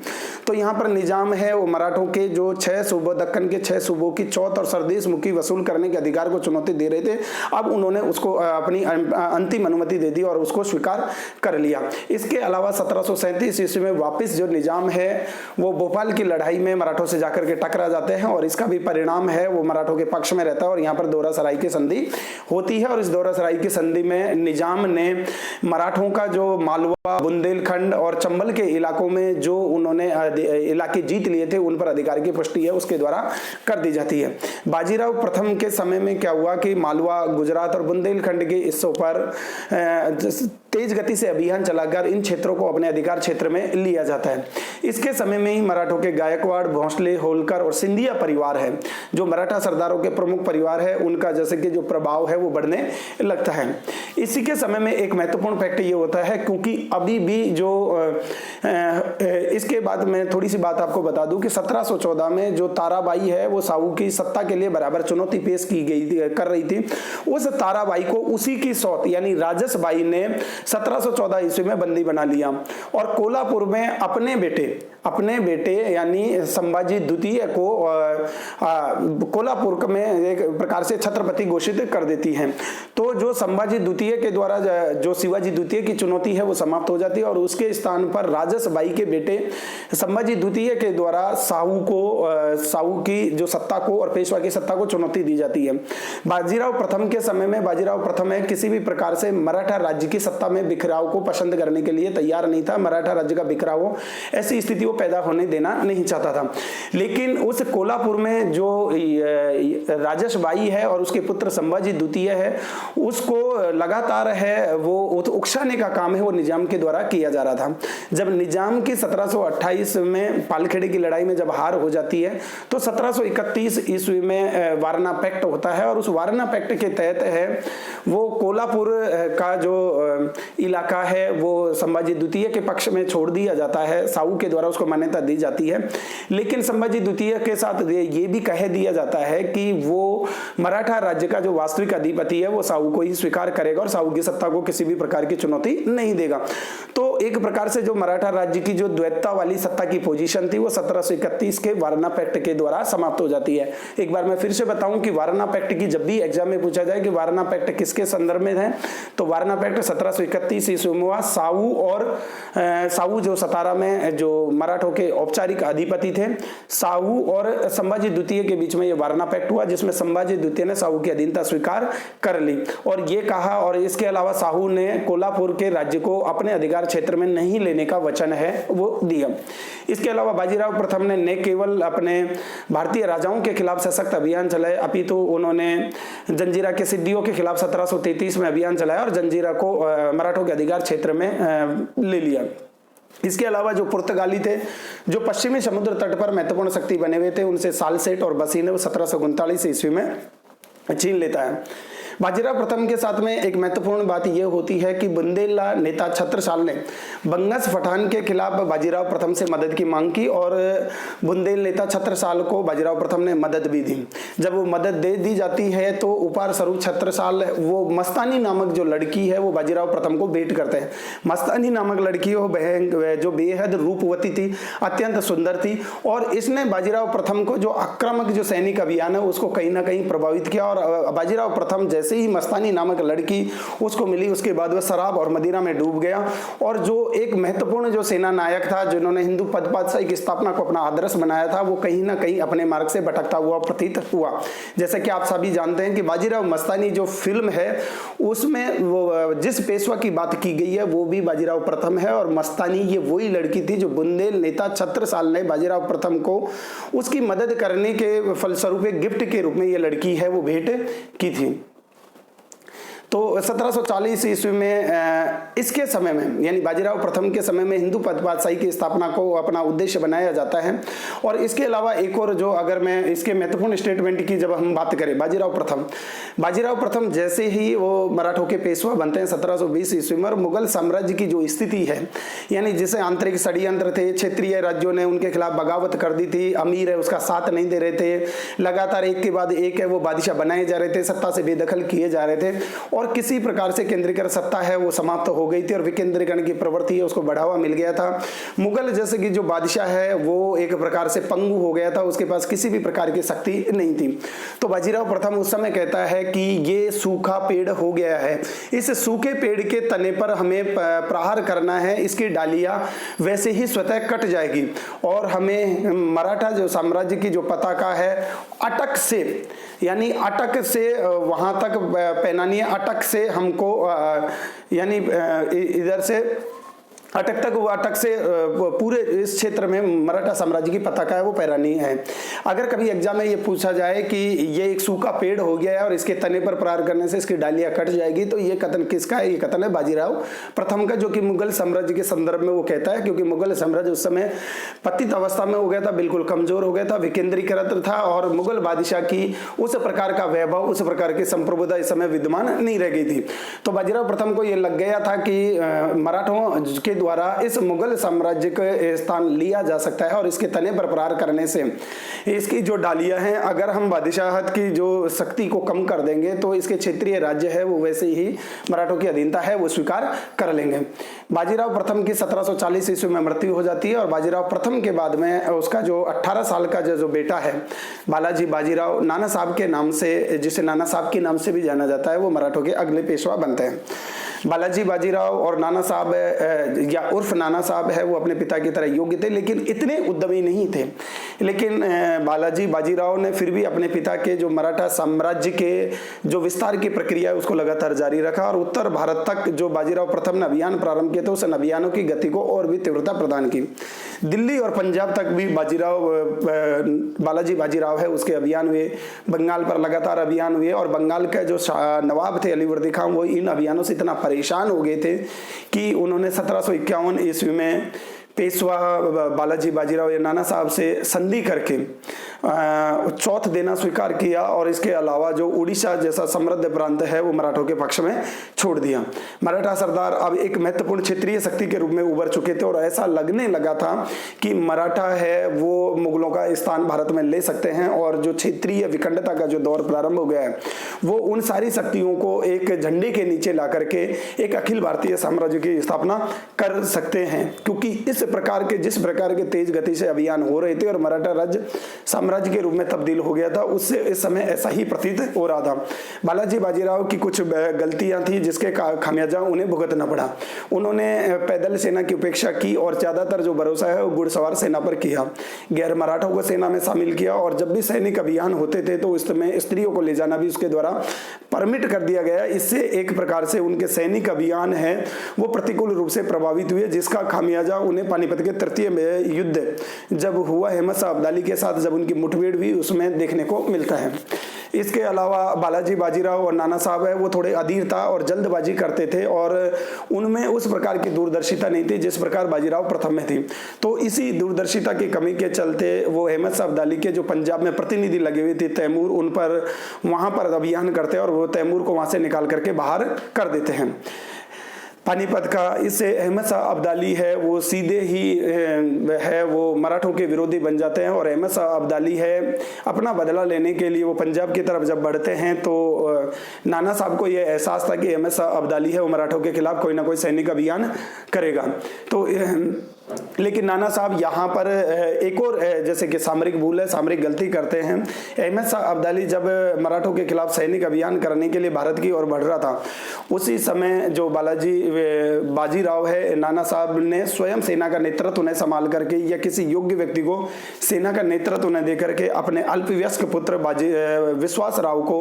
तो यहाँ पर निजाम है वो मराठों के जो 6 सूबों, दक्कन के 6 सूबों की चौथ और सरदेश मुखी वसूल करने के अधिकार को चुनौती दे रहे थे। अब उन्होंने उसको अपनी अंतिम अनुमति दे दी और उसको स्वीकार कर लिया। इसके अलावा 1737 ईस्वी में वापस जो निजाम है वो भोपाल की लड़ाई में मराठों से जाकर के टकरा जाते हैं और इसका भी परिणाम है वो मराठों के पक्ष में रहता है और यहाँ पर दोहरा सराय की संधि होती है। और इस दोहरा सराय की संधि में निजाम ने मराठों का जो मालवा, बुंदेलखंड और चंबल के इलाकों में जो उन्होंने इलाके जीत लिए थे उन पर अधिकार की पुष्टि है उसके द्वारा कर दी जाती है। बाजीराव प्रथम के समय में क्या हुआ कि मालवा, गुजरात और बुंदेलखंड के हिस्सों पर तेज गति से अभियान चलाकर इन क्षेत्रों को अपने अधिकार क्षेत्र में लिया जाता है। इसके समय में ही मराठों के गायकवाड़, भोंसले, होलकर और सिंधिया परिवार है, जो मराठा सरदारों के प्रमुख परिवार है, उनका जैसे कि जो प्रभाव है वो बढ़ने लगता है। इसी के समय में एक महत्वपूर्ण फैक्ट ये होता है, क्योंकि अभी भी जो इसके बाद मैं थोड़ी सी बात आपको बता दूं कि 1714 में जो ताराबाई है वो साहू की सत्ता के लिए बराबर चुनौती पेश की गई कर रही थी। उस ताराबाई को उसी की सौत यानी राजस बाई ने 1714 ईस्वी में बंदी बना लिया और कोल्हापुर में अपने बेटे यानी संभाजी द्वितीय को कोल्हापुर में एक प्रकार से छत्रपति घोषित कर देती है। तो जो संभाजी द्वितीय के द्वारा जो शिवाजी द्वितीय की चुनौती है वो समाप्त हो जाती है और उसके स्थान पर राजस बाई के बेटे संभाजी द्वितीय के द्वारा साहू की जो सत्ता को और पेशवा की सत्ता को चुनौती दी जाती है। बाजीराव प्रथम के समय में बाजीराव प्रथम किसी भी प्रकार से मराठा राज्य की सत्ता में बिखराव को पसंद करने के लिए तैयार नहीं था। मराठा राज्य का बिखराव ऐसी स्थिति को पैदा होने देना नहीं चाहता था। लेकिन उस कोल्हापुर में जो राजस बाई है और उसके पुत्र संभाजी द्वितीय है, उसको लगातार है वो उकसाने का काम है वो निजाम के द्वारा किया जा रहा था। जब निजाम की 1728 में पालखेड़े की लड़ाई में जब हार हो जाती है तो 1731 ईस्वी में वारना पैक्ट होता है और उस वारना पैक्ट के तहत है वो कोल्हापुर का जो इलाका है वो संभाजी द्वितीय के पक्ष में छोड़ दिया जाता है, साहू के द्वारा उसको मान्यता दी जाती है। लेकिन संभाजी द्वितीय के साथ ये भी कह दिया जाता है कि वो मराठा राज्य का जो वास्तविक अधिपति है वो साहू को ही स्वीकार करेगा और साहू की सत्ता को किसी भी प्रकार की चुनौती नहीं देगा। तो एक प्रकार से जो मराठा राज्य की जो द्वैतता वाली सत्ता की पोजीशन थी वो 1731 के वारना पैक्ट के द्वारा समाप्त हो जाती है। एक बार मैं फिर से बताऊं कि वारना पैक्ट की जब भी एग्जाम में पूछा जाए कि वारना पैक्ट किसके संदर्भ में है, तो वारना पैक्ट 1731 ईस्वी में हुआ। साहू जो सतारा में जो मराठों के औपचारिक अधिपति थे, साहू और संभाजी द्वितीय के बीच में ये वारना पैक्ट हुआ, जिसमें संभाजी द्वितीय ने साहू की अधीनता स्वीकार कर ली और ये कहा, और इसके अलावा साहू ने कोल्हापुर के राज्य को अपने अधिकार क्षेत्र में नहीं लेने का वचन है वो दिया। इसके अलावा बाजीराव प्रथम ने न केवल अपने भारतीय राजाओं के खिलाफ सशक्त अभियान चलाए, अपितु उन्होंने जंजीरा के सिद्धियों के खिलाफ 1733 में अभियान चलाया और जंजीरा को मराठों के अधिकार क्षेत्र में ले लिया। इसके अलावा जो पुर्तगाली थे जो पश्चिमी समुद्र तट पर महत्वपूर्ण शक्ति बने हुए थे, उनसे सालसेट और बसी ने 1739 ईस्वी में छीन लेता है। बाजीराव प्रथम के साथ में एक महत्वपूर्ण बात यह होती है कि बुंदेला नेता छत्रसाल ने बंगस पठान के खिलाफ बाजीराव प्रथम से मदद की मांग की और बुंदेल नेता छत्रसाल को बाजीराव प्रथम ने मदद भी दी। जब वो मदद दे दी जाती है तो उपार स्वरूप छत्रसाल वो मस्तानी नामक जो लड़की है वो बाजीराव प्रथम को भेंट करते हैं। मस्तानी नामक लड़की वो जो बेहद रूपवती थी, अत्यंत सुंदर थी और इसने बाजीराव प्रथम को जो आक्रामक जो सैनिक अभियान है उसको कहीं ना कहीं प्रभावित किया और बाजीराव प्रथम जैसे ही मस्तानी नामक लड़की उसको मिली उसके बाद वह शराब और मदिरा में डूब गया और जो एक महत्वपूर्ण जो सेना नायक था जिन्होंने हिंदू पद पातशाही की स्थापना को अपना आदर्श बनाया था वो कहीं ना कहीं अपने मार्ग से भटकता हुआ प्रतीत हुआ। जैसे कि आप सभी जानते हैं कि बाजीराव मस्तानी जो फिल्म है उसमें वो जिस पेशवा की बात की गई है वो भी बाजीराव प्रथम है और मस्तानी ये वही लड़की थी जो बुंदेल नेता छत्रसाल ने बाजीराव प्रथम को उसकी मदद करने के फलस्वरूप एक गिफ्ट के रूप में ये लड़की है वो भेंट की थी। तो 1740 ईस्वी में इसके समय में यानी बाजीराव प्रथम के समय में हिंदू पद पातशाही की स्थापना को अपना उद्देश्य बनाया जाता है। और इसके अलावा एक और जो अगर मैं इसके महत्वपूर्ण स्टेटमेंट की जब हम बात करें बाजीराव प्रथम जैसे ही वो मराठों के पेशवा बनते हैं 1720 ईस्वी में, और मुगल साम्राज्य की जो स्थिति है यानी जिसे आंतरिक षड्यंत्र थे, क्षेत्रीय राज्यों ने उनके खिलाफ बगावत कर दी थी, अमीर है उसका साथ नहीं दे रहे थे, लगातार एक के बाद एक है वो बादशाह बनाए जा रहे थे, सत्ता से बेदखल किए जा रहे थे और किसी प्रकार से केंद्रीकरण सत्ता है वो समाप्त हो गई थी और विकेंद्रीकरण की प्रवृत्ति है उसको बढ़ावा मिल गया था। मुगल जैसे कि जो बादशाह है वो एक प्रकार से पंगु हो गया था, उसके पास किसी भी प्रकार की शक्ति नहीं थी। तो बाजीराव प्रथम उस समय कहता है कि ये सूखा पेड़ हो गया है, इस सूखे पेड़ के तने पर हमें प्रहार करना है, इसकी डालियां वैसे ही स्वतः कट जाएगी और हमें मराठा जो साम्राज्य की जो पताका है अटक से यानी अटक से वहां तक पहनानी है, अटक से हमको यानी इधर से अटक तक, वो अटक से पूरे इस क्षेत्र में मराठा साम्राज्य की पताका है वो फहरानी है। अगर कभी एग्जाम में ये पूछा जाए कि ये एक सूखा पेड़ हो गया है और इसके तने पर प्रहार करने से इसकी डालियां कट जाएगी, तो ये कथन किसका है? ये कथन है बाजीराव प्रथम का, जो कि मुगल साम्राज्य के संदर्भ में वो कहता है, क्योंकि मुगल साम्राज्य उस समय पतित अवस्था में हो गया था, बिल्कुल कमजोर हो गया था, विकेंद्रीकृत था, और मुगल बादशाह की उस प्रकार का वैभव, उस प्रकार की संप्रभुता इस समय विद्यमान नहीं रह गई थी। तो बाजीराव प्रथम को यह लग गया था कि मराठों के द्वारा इस मुगल साम्राज्य का स्थान लिया जा सकता है और इसके तने पर प्रहार करने से इसकी जो डालियां हैं, अगर हम बादशाहत की जो शक्ति को कम कर देंगे तो इसके क्षेत्रीय राज्य है वो वैसे ही मराठों की अधीनता है वो स्वीकार कर लेंगे। बाजीराव प्रथम की 1740 ईस्वी में मृत्यु हो जाती है और बाजीराव प्रथम के बाद में उसका जो 18 साल का जो बेटा है बालाजी बाजीराव नाना साहब के नाम से, जिसे नाना साहब के नाम से भी जाना जाता है, वो मराठों के अगले पेशवा बनते हैं। बालाजी बाजीराव और नाना साहब या उर्फ नाना साहब है वो अपने पिता की तरह योग्य थे, लेकिन इतने उद्यमी नहीं थे। लेकिन बालाजी बाजीराव ने फिर भी अपने पिता के जो मराठा साम्राज्य के जो विस्तार की प्रक्रिया है उसको लगातार जारी रखा और उत्तर भारत तक जो बाजीराव प्रथम ने अभियान प्रारंभ किए थे उस अभियानों की गति को और भी तीव्रता प्रदान की। दिल्ली और पंजाब तक भी बालाजी बाजीराव है उसके अभियान हुए, बंगाल पर लगातार अभियान हुए और बंगाल का जो नवाब थे अलीवर्दी खान वो इन अभियानों से इतना परेशान हो गए थे कि उन्होंने 1751 ईस्वी में पेशवा बालाजी बाजीराव या नाना साहब से संधि करके चौथ देना स्वीकार किया और इसके अलावा जो उड़ीसा जैसा समृद्ध प्रांत है वो मराठों के पक्ष में छोड़ दिया। मराठा सरदार अब एक महत्वपूर्ण क्षेत्रीय शक्ति के रूप में उभर चुके थे और ऐसा लगने लगा था कि मराठा है वो मुगलों का स्थान भारत में ले सकते हैं और जो क्षेत्रीय विखंडता का जो दौर प्रारंभ हो गया है वो उन सारी शक्तियों को एक झंडे के नीचे ला करके एक अखिल भारतीय साम्राज्य की स्थापना कर सकते हैं, क्योंकि इस प्रकार के जिस प्रकार के तेज गति से अभियान हो रहे थे और मराठा राज्य साम्राज्य के रूप में तब्दील हो गया था, उससे इस समय ऐसा ही प्रतीत हो रहा था। बालाजी बाजीराव की कुछ गलतियां थी जिसके खामियाजा उन्हें भुगतना पड़ा। उन्होंने पैदल सेना की उपेक्षा की और ज्यादातर जो भरोसा है वो घुड़सवार सेना पर किया, गैर मराठों को सेना में शामिल किया और जब भी सैनिक अभियान होते थे तो उसमें स्त्रियों को ले जाना भी उसके द्वारा परमिट कर दिया गया। इससे एक प्रकार से उनके सैनिक अभियान है वो प्रतिकूल रूप से प्रभावित हुए, जिसका खामियाजा उन्हें पानीपत के तृतीय युद्ध जब हुआ अहमद शाह अब्दाली के साथ जब उनकी मुठभेड़ हुई उसमें देखने को मिलता है। इसके अलावा बालाजी बाजीराव और नाना साहब है वो थोड़े अधीरता और जल्दबाजी करते थे और उनमें उस प्रकार की दूरदर्शिता नहीं थी जिस प्रकार बाजीराव प्रथम में थी। तो इसी दूरदर्शिता की कमी के चलते वो अहमद शाह अब्दाली के जो पंजाब में प्रतिनिधि लगे हुए थे तैमूर, उन पर वहां पर अभियान करते हैं और वो तैमूर को वहां से निकाल करके बाहर कर देते हैं। पानीपत का इससे अहमद शाह अब्दाली है वो सीधे ही है वो मराठों के विरोधी बन जाते हैं और अहमद शाह अब्दाली है अपना बदला लेने के लिए वो पंजाब की तरफ जब बढ़ते हैं तो नाना साहब को ये एहसास था कि अहमद शाह अब्दाली है वो मराठों के खिलाफ कोई ना कोई सैनिक अभियान करेगा। तो लेकिन नाना साहब यहाँ पर एक और जैसे कि सामरिक भूल है, सामरिक गलती करते हैं। अहमद शाह अब्दाली जब मराठों के खिलाफ सैनिक अभियान करने के लिए भारत की ओर बढ़ रहा था उसी समय जो बालाजी बाजीराव है नाना साहब ने स्वयं सेना का नेतृत्व उन्हें संभाल करके या किसी योग्य व्यक्ति को सेना का नेतृत्व उन्हें दे करके अपने अल्पवयस्क पुत्र विश्वास राव को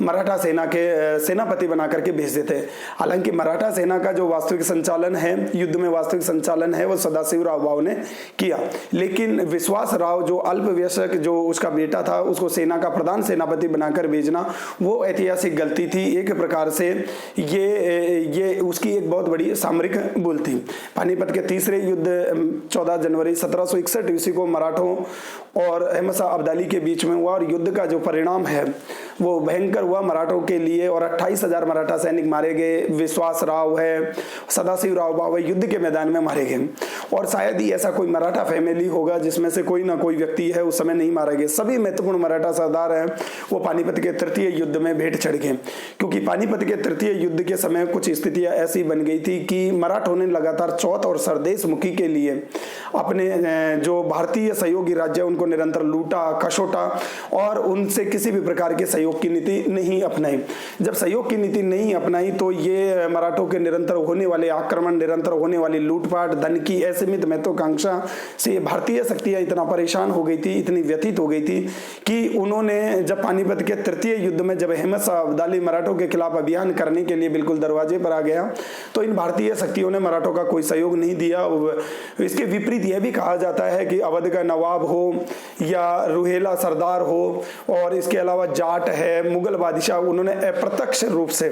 मराठा सेना के सेनापति बना करके भेज देते हैं। हालांकि मराठा सेना का जो वास्तविक संचालन है, युद्ध में वास्तविक संचालन है वो सदाशिवराव भाव ने किया, लेकिन विश्वास राव जो अल्पवयस्क जो उसका बेटा था उसको सेना का प्रधान सेनापति बनाकर भेजना वो ऐतिहासिक गलती थी। एक प्रकार से ये उसकी एक बहुत बड़ी सामरिक भूल थी। पानीपत के तीसरे युद्ध 14 जनवरी 1761 ईस्वी को मराठों और अहमद शाह अब्दाली के बीच में हुआ और युद्ध का जो परिणाम है वो भयंकर हुआ मराठों के लिए और 28,000 मराठा सैनिक मारे गए। विश्वास राव है, सदाशिवराव भाव है, युद्ध के मैदान में मारे गए और शायद ही ऐसा कोई मराठा फैमिली होगा जिसमें से कोई ना कोई व्यक्ति है उस समय नहीं मारा गया। सभी महत्वपूर्ण मराठा सरदार हैं वो पानीपत के तृतीय युद्ध में भेंट चढ़ गए, क्योंकि पानीपत के तृतीय युद्ध के समय कुछ स्थितियां ऐसी बन गई थी कि मराठों ने लगातार चौथ और सरदेश मुखी के लिए अपने जो भारतीय सहयोगी राज्य उनको निरंतर लूटा, खसोटा और उनसे किसी भी प्रकार के सहयोग सहयोग की नीति नहीं अपनाई। जब सहयोग की नीति नहीं अपनाई तो ये मराठों के निरंतर होने वाले आक्रमण, निरंतर होने वाली लूटपाट, धन की असीमित महत्वाकांक्षा से भारतीय शक्तियां इतना परेशान हो गई थी, इतनी व्यथित हो गई थी कि उन्होंने जब पानीपत के तृतीय युद्ध में जब अहमद शाह अब्दाली मराठों के खिलाफ अभियान करने के लिए बिल्कुल दरवाजे पर आ गया तो इन भारतीय शक्तियों ने मराठों का कोई सहयोग नहीं दिया। इसके विपरीत यह भी कहा जाता है कि अवध का नवाब हो या रुहेला सरदार हो और इसके अलावा जाट है, मुगल बादशाह, उन्होंने अप्रत्यक्ष रूप से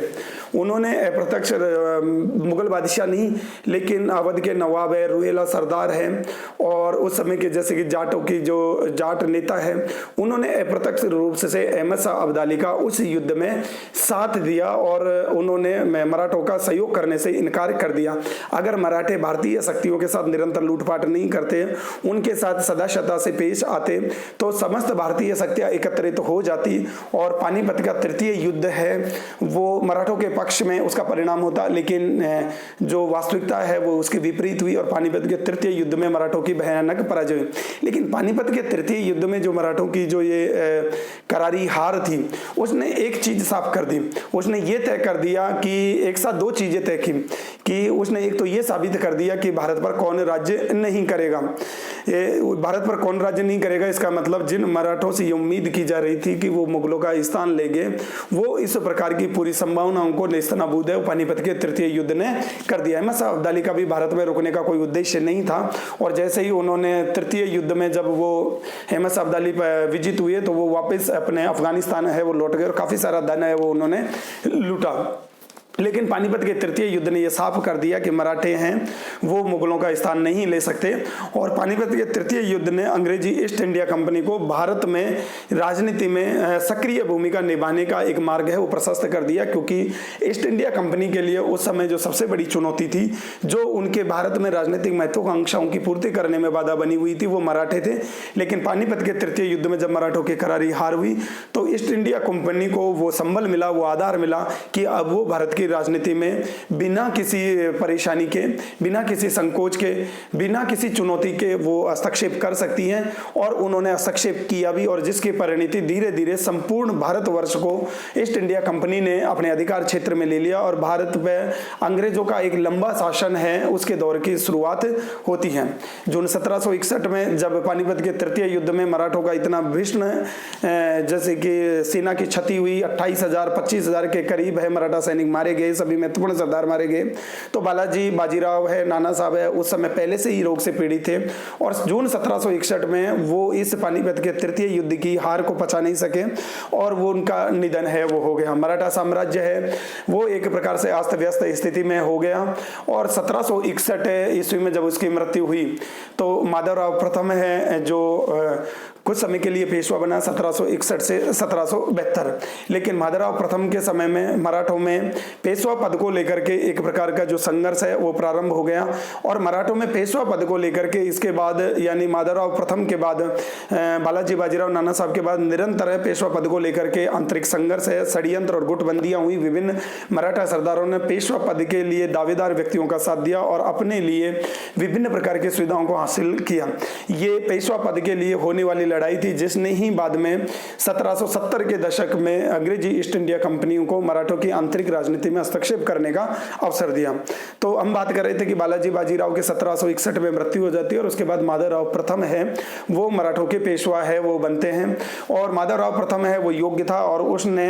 मुगल बादशाह नहीं लेकिन अवध के नवाब है, रुहेला सरदार है और उस समय के जैसे कि जाटों की जो जाट नेता है उन्होंने अप्रत्यक्ष रूप से अहमद शाह अब्दाली का उस युद्ध में साथ दिया और उन्होंने मराठों का सहयोग करने से इनकार कर दिया। अगर मराठे भारतीय शक्तियों के साथ निरंतर लूटपाट नहीं करते, उनके साथ सदाशता से पेश आते तो समस्त भारतीय शक्तियां एकत्रित हो जाती और पानीपत का तृतीय युद्ध है वो मराठों के पक्ष में उसका परिणाम होता। लेकिन जो वास्तविकता है वो उसके विपरीत हुई और पानीपत के तृतीय युद्ध में मराठों की भयानक पराजय हुई। लेकिन पानीपत के तृतीय युद्ध में जो मराठों की जो ये करारी हार थी उसने एक चीज साफ कर दी, उसने ये तय कर दिया कि एक साथ दो चीजें तय की कि उसने एक तो ये साबित कर दिया कि भारत पर कौन राज्य नहीं करेगा। भारत पर कौन राज्य नहीं करेगा इसका मतलब जिन मराठों से ये उम्मीद की जा रही थी कि वो मुगलों का स्थान लेंगे वो इस प्रकार की पूरी संभावनाओं को नेस्तनाबूद है पानीपत के तृतीय युद्ध ने कर दिया। अहमद शाह अब्दाली का भी भारत में रुकने का कोई उद्देश्य नहीं था और जैसे ही उन्होंने तृतीय युद्ध में जब वो अहमद शाह अब्दाली विजित हुए तो वो वापस अपने अफगानिस्तान है वो लौट गए और काफी सारा धन है वो उन्होंने लूटा। लेकिन पानीपत के तृतीय युद्ध ने यह साफ कर दिया कि मराठे हैं वो मुगलों का स्थान नहीं ले सकते और पानीपत के तृतीय युद्ध ने अंग्रेजी ईस्ट इंडिया कंपनी को भारत में राजनीति में सक्रिय भूमिका निभाने का एक मार्ग है वो प्रशस्त कर दिया। क्योंकि ईस्ट इंडिया कंपनी के लिए उस समय जो सबसे बड़ी चुनौती थी जो उनके भारत में राजनीतिक महत्वाकांक्षाओं की पूर्ति करने में बाधा बनी हुई थी वो मराठे थे। लेकिन पानीपत के तृतीय युद्ध में जब मराठों की करारी हार हुई तो ईस्ट इंडिया कंपनी को वो संबल मिला, वो आधार मिला कि अब वो भारत की राजनीति में बिना किसी परेशानी के, बिना किसी संकोच के, बिना किसी चुनौती के वो हस्तक्षेप कर सकती हैं और उन्होंने हस्तक्षेप किया भी और जिसकी परिणति धीरे धीरे संपूर्ण भारतवर्ष को ईस्ट इंडिया कंपनी ने अपने अधिकार क्षेत्र में ले लिया और भारत में अंग्रेजों का एक लंबा शासन है उसके दौर की शुरुआत होती है। जून 1761 में जब पानीपत के तृतीय युद्ध में मराठों का इतना भीषण जैसे कि सेना की क्षति हुई, 28,000-25,000 के करीब है मराठा सैनिक मारे गए, सभी महत्वपूर्ण सरदार मारे गए। तो बालाजी बाजीराव है, नाना साहब है, उस समय पहले से ही रोग से पीड़ित थे और जून 1761 में वो इस पानीपत के तृतीय युद्ध की हार को पचा नहीं सके और वो उनका निधन है वो हो गया। मराठा साम्राज्य है वो एक प्रकार से अस्त व्यस्त स्थिति में हो गया और 1761 ईस्वी में जब उसकी मृत्यु हुई तो माधवराव प्रथम है जो कुछ समय के लिए पेशवा बना 1761 से 1772। लेकिन माधवराव प्रथम के समय में मराठों में पेशवा पद को लेकर के एक प्रकार का जो संघर्ष है वो प्रारंभ हो गया और मराठों में पेशवा पद को लेकर के इसके बाद यानी माधवराव प्रथम के बाद बालाजी बाजीराव नाना साहब के बाद निरंतर है पेशवा पद को लेकर के आंतरिक संघर्ष है, षड्यंत्र और गुटबंदियां हुई। विभिन्न मराठा सरदारों ने पेशवा पद के लिए दावेदार व्यक्तियों का साथ दिया और अपने लिए विभिन्न प्रकार की सुविधाओं को हासिल किया। ये पेशवा पद के लिए होने वाली लड़ाई थी जिसने ही बाद में 1770 के दशक में अंग्रेजी ईस्ट इंडिया कंपनियों को मराठों की आंतरिक राजनीति में हस्तक्षेप करने का अवसर दिया। तो हम बात कर रहे थे कि बालाजी बाजीराव के 1761 में मृत्यु हो जाती है और उसके बाद माधवराव प्रथम है वो मराठों के पेशवा है वो बनते हैं और माधवराव प्रथम है वो योग्य था और उसने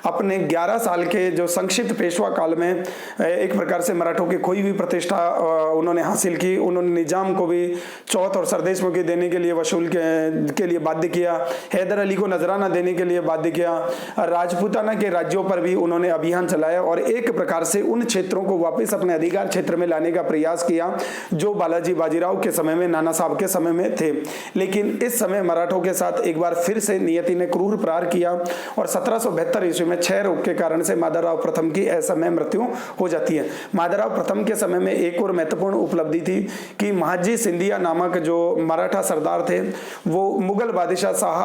अपने 11 साल के जो संक्षिप्त पेशवा काल में एक प्रकार से मराठों की खोई हुई प्रतिष्ठा उन्होंने हासिल की। उन्होंने निजाम को भी चौथ और सरदेश मुखी देने के लिए वसूल के लिए बाध्य किया, हैदर अली को नजराना देने के लिए बाध्य किया, राजपूताना के राज्यों पर भी उन्होंने अभियान चलाया और एक प्रकार से उन क्षेत्रों को वापस अपने अधिकार क्षेत्र में लाने का प्रयास किया जो बालाजी बाजीराव के समय में, नाना साहब के समय में थे। लेकिन इस समय मराठों के साथ एक बार फिर से नियति ने क्रूर प्रहार किया और 1772 ईस्वी में क्षय रोग के कारण से माधवराव प्रथम की असमय मृत्यु हो जाती है। माधवराव प्रथम के समय में एक और महत्वपूर्ण उपलब्धि थी कि महाजी सिंधिया नामक जो मराठा सरदार थे वो मुगल बादशाह शाह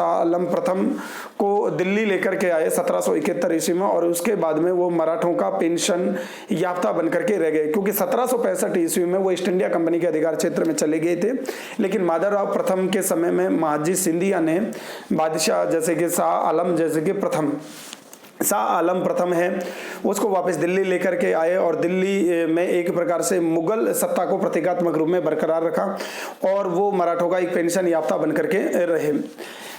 आलम प्रथम को दिल्ली लेकर के आए 1771 ईस्वी ईस्वी में, और उसके बाद में वो मराठों का पेंशन याफ्ता बनकर के रह गए, क्योंकि 1765 ईस्वी में वो ईस्ट इंडिया कंपनी के अधिकार क्षेत्र में चले गए थे। लेकिन माधवराव प्रथम के समय में महाजी सिंधिया ने बादशाह जैसे कि शाह आलम प्रथम है उसको वापस दिल्ली लेकर के आए, और दिल्ली में एक प्रकार से मुगल सत्ता को प्रतीकात्मक रूप में बरकरार रखा, और वो मराठों का एक पेंशन याफ्ता बनकर के रहे।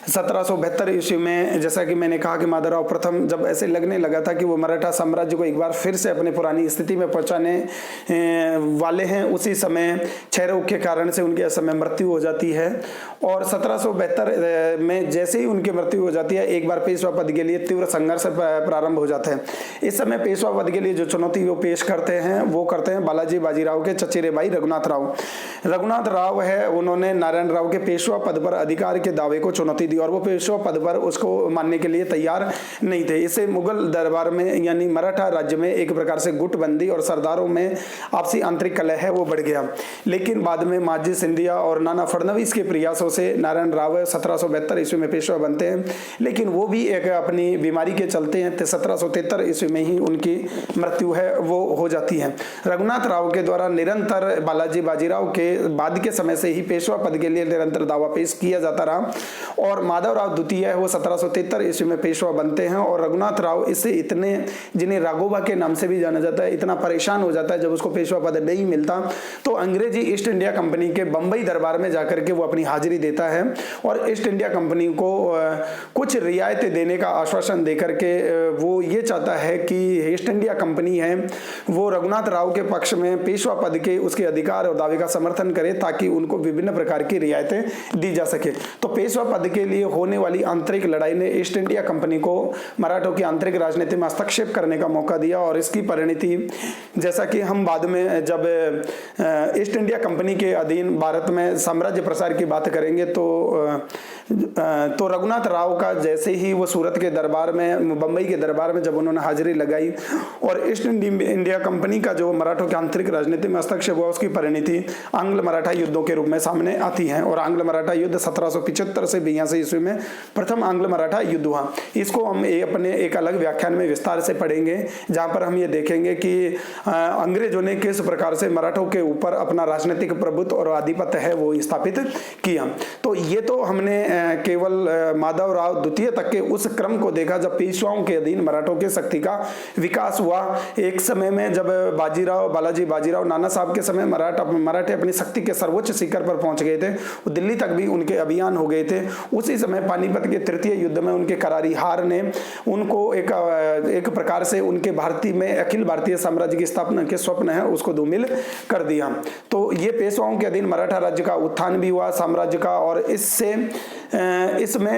1772 ईस्वी में जैसा कि मैंने कहा कि माधवराव प्रथम जब ऐसे लगने लगा था कि वो मराठा साम्राज्य को एक बार फिर से अपने पुरानी स्थिति में पहुंचाने वाले हैं, उसी समय क्षय रोग के कारण से उनके समय मृत्यु हो जाती है। और 1772 में जैसे ही उनकी मृत्यु हो जाती है, एक बार पेशवा पद के लिए तीव्र संघर्ष प्रारंभ हो जाते हैं। इस समय पेशवा पद के लिए जो चुनौती वो पेश करते हैं बालाजी बाजीराव के चचेरे भाई रघुनाथ राव है। उन्होंने नारायण राव के पेशवा पद पर अधिकार के दावे को चुनौती दी, और वो पेशवा पद पर उसको मानने के लिए तैयार नहीं थे। इससे मुगल दरबार में यानी मराठा राज्य में एक प्रकार से गुटबंदी और सरदारों में आपसी आंतरिक कलह है वो बढ़ गया। लेकिन बाद में माजी सिंधिया और नाना फडणवीस के प्रयासों से नारायण राव 1772 ईस्वी में पेशवा बनते हैं, लेकिन वो भी एक अपनी बीमारी के चलते हैं 1773 ईस्वी में ही उनकी मृत्यु है वो हो जाती है। रघुनाथ राव के द्वारा निरंतर बालाजी बाजीराव के बाद के समय से ही पेशवा पद के लिए निरंतर दावा पेश किया जाता रहा, और माधवराव द्वितीय है वो 1773 ईस्वी में पेशवा बनते हैं। और रघुनाथ राव इससे इतने, जिन्हें राघोबा के नाम से भी जाना जाता है, इतना परेशान हो जाता है जब उसको पेशवा पद नहीं मिलता, तो अंग्रेजी ईस्ट इंडिया कंपनी के बंबई दरबार में जाकर के वो अपनी हाजिरी देता है, और ईस्ट इंडिया कंपनी को कुछ रियायतें देने का आश्वासन देकर के वो ये चाहता है कि ईस्ट इंडिया कंपनी है वो रघुनाथ राव के पक्ष में पेशवा पद के उसके अधिकार और दावे का समर्थन करे, ताकि उनको विभिन्न प्रकार की रियायतें दी जा सके। तो पेशवा पद के लिए होने वाली आंतरिक लड़ाई ने ईस्ट इंडिया कंपनी को मराठों की आंतरिक राजनीति में हस्तक्षेप करने का मौका दिया, और इसकी परिणति जैसा कि हम बाद में जब ईस्ट इंडिया कंपनी के अधीन भारत में साम्राज्य प्रसार की बात करेंगे तो रघुनाथ राव का जैसे ही वो सूरत के दरबार में, बंबई के दरबार में जब उन्होंने हाजिरी लगाई और ईस्ट इंडिया कंपनी का जो मराठों की आंतरिक राजनीति में हस्तक्षेप हुआ, उसकी परिणति आंग्ल मराठा युद्धों के रूप में सामने आती है। और आंग्ल मराठा युद्ध 1775 से 82 ईस्वी में प्रथम आंग्ल मराठा युद्ध हुआ। इसको हम अपने एक अलग व्याख्यान में विस्तार से पढ़ेंगे, जहां पर हम ये देखेंगे कि अंग्रेजों ने किस प्रकार से मराठों के ऊपर अपना राजनीतिक प्रभुत्व और आधिपत्य है वो स्थापित किया। तो ये तो हमने केवल माधवराव द्वितीय तक के उस क्रम को देखा जब पेशवाओं के अधीन मराठों के शक्ति का विकास हुआ। एक समय में जब बालाजी बाजीराव नाना साहब के समय मराठे अपनी शक्ति के सर्वोच्च शिखर पर पहुंच गए थे, दिल्ली तक भी उनके अभियान हो गए थे। उसी समय पानीपत के तृतीय युद्ध में उनके करारी हार ने उनको एक प्रकार से उनके भारतीय में अखिल भारतीय साम्राज्य की स्थापना के स्वप्न है उसको धूमिल कर दिया। तो ये पेशवाओं के अधीन मराठा राज्य का उत्थान भी हुआ साम्राज्य का, और इसमें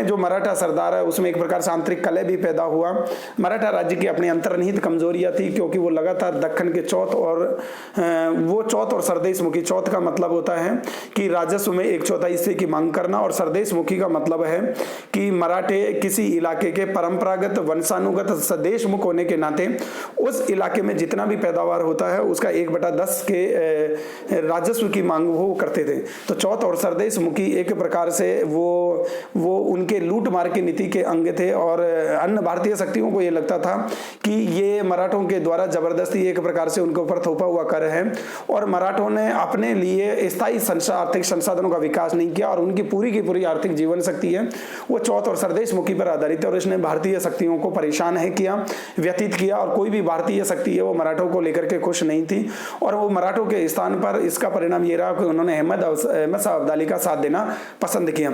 जो मराठा सरदार है उसमें एक प्रकार से आंतरिक कलह भी पैदा हुआ। मराठा राज्य की अपनी अंतर्निहित कमजोरियां थी, क्योंकि वो लगातार दक्कन के चौथ और सरदेशमुखी, चौथ का मतलब होता है कि राजस्व में 1/4 हिस्से की मांग करना, और सरदेशमुखी का मतलब है कि मराठे किसी इलाके के परंपरागत वंशानुगत सदेशमुख होने के नाते उस इलाके में जितना भी पैदावार होता है उसका 1/10 के राजस्व की मांग वो करते थे। तो चौथ और सरदेशमुखी एक प्रकार से वो उनके लूट मार की नीति के अंग थे, और अन्य भारतीय शक्तियों को ये लगता था कि ये मराठों के द्वारा जबरदस्ती एक प्रकार से उनके ऊपर थोपा हुआ कर है, और मराठों ने अपने लिए स्थायी आर्थिक संसाधनों का विकास नहीं किया, और उनकी पूरी की पूरी आर्थिक जीवन शक्ति है वो चौथ और सरदेशमुखी पर आधारित है, और इसने भारतीय शक्तियों को परेशान व्यतीत किया, और कोई भी भारतीय शक्ति है वो मराठों को लेकर के खुश नहीं थी। और वो मराठों के स्थान पर इसका परिणाम ये रहा कि उन्होंने अहमद शाह अब्दाली का साथ देना पसंद किया।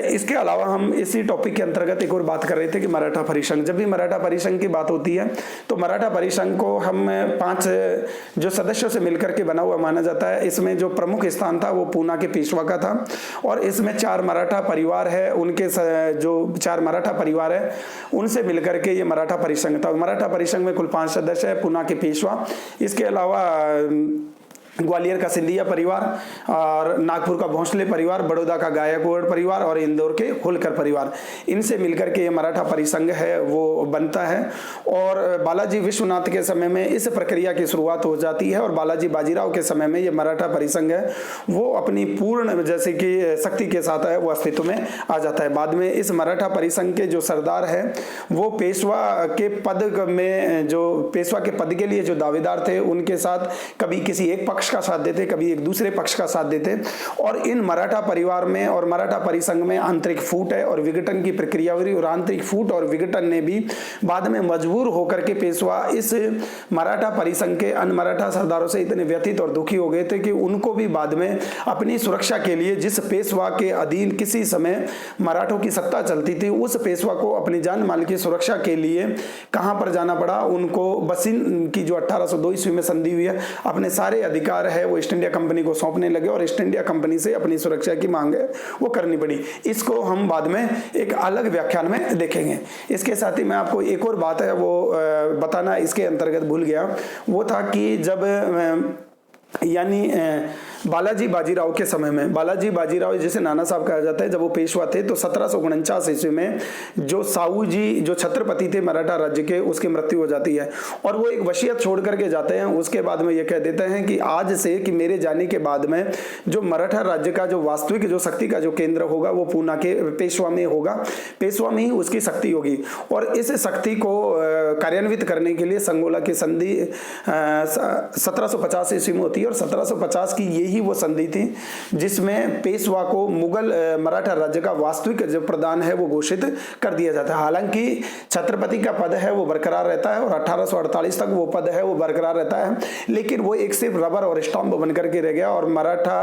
इसके अलावा हम इसी टॉपिक के अंतर्गत एक और बात कर रहे थे कि मराठा परिसंघ, जब भी मराठा परिसंघ की बात होती है तो मराठा परिसंघ को हम 5 जो सदस्यों से मिलकर के बना हुआ माना जाता है। इसमें जो प्रमुख स्थान था वो पूना के पेशवा का था, और इसमें 4 मराठा परिवार है, उनके जो 4 मराठा परिवार है उनसे मिलकर के ये मराठा परिसंघ था। मराठा परिसंघ में कुल 5 सदस्य है, पूना के पेशवा, इसके अलावा ग्वालियर का सिंधिया परिवार और नागपुर का भोंसले परिवार, बड़ौदा का गायकवाड़ परिवार और इंदौर के होलकर परिवार, इनसे मिलकर के ये मराठा परिसंघ है वो बनता है। और बालाजी विश्वनाथ के समय में इस प्रक्रिया की शुरुआत हो जाती है और बालाजी बाजीराव के समय में ये मराठा परिसंघ है वो अपनी पूर्ण जैसे कि शक्ति के साथ है वो अस्तित्व में आ जाता है। बाद में इस मराठा परिसंघ के जो सरदार है वो पेशवा के पद में, जो पेशवा के पद के लिए जो दावेदार थे उनके साथ कभी किसी एक पक्ष का साथ देते, कभी एक दूसरे पक्ष का साथ देते। और इन मराठा परिवार में और मराठा परिसंघ में आंतरिक फूट है और विघटन की प्रक्रिया हुई और आंतरिक फूट और विघटन ने भी बाद में मजबूर होकर के पेशवा इस मराठा परिसंघ के अन्य मराठा सरदारों से इतने व्यथित और दुखी हो गए थे कि उनको भी बाद में अपनी सुरक्षा के लिए, जिस पेशवा के अधीन किसी समय मराठों की सत्ता चलती थी, उस पेशवा को अपनी जान माल की सुरक्षा के लिए कहां पर जाना पड़ा, उनको बसिन की जो 1802 ईस्वी में संधि हुई है, अपने सारे अधिकार है वो ईस्ट इंडिया कंपनी को सौंपने लगे और ईस्ट इंडिया कंपनी से अपनी सुरक्षा की मांग है वो करनी पड़ी। इसको हम बाद में एक अलग व्याख्यान में देखेंगे। इसके साथ ही मैं आपको एक और बात है वो बताना इसके अंतर्गत भूल गया, वो था कि जब यानी बालाजी बाजीराव के समय में, बालाजी बाजीराव जिसे नाना साहब कहा जाता है, जब वो पेशवा थे तो 1749 ईस्वी में जो साहू जी जो छत्रपति थे मराठा राज्य के, उसकी मृत्यु हो जाती है और वो एक वसीयत छोड़ करके जाते हैं। उसके बाद में ये कह देते हैं कि आज से कि मेरे जाने के बाद में जो मराठा राज्य का जो वास्तविक जो शक्ति का जो केंद्र होगा वो पूना के पेशवा में होगा, पेशवा में ही उसकी शक्ति होगी। और इस शक्ति को कार्यान्वित करने के लिए संगोला की संधि 1750 ईस्वी में होती है और 1750 की यही वो संधि थी जिसमें पेशवा को मुगल मराठा राज्य का वास्तविक जो प्रधान है वो घोषित कर दिया जाता है। हालांकि छत्रपति का पद है वो बरकरार रहता है और 1848 तक वो पद है वो बरकरार रहता है, लेकिन वो एक सिर्फ रबर और स्टाम्प बनकर के रह गया और मराठा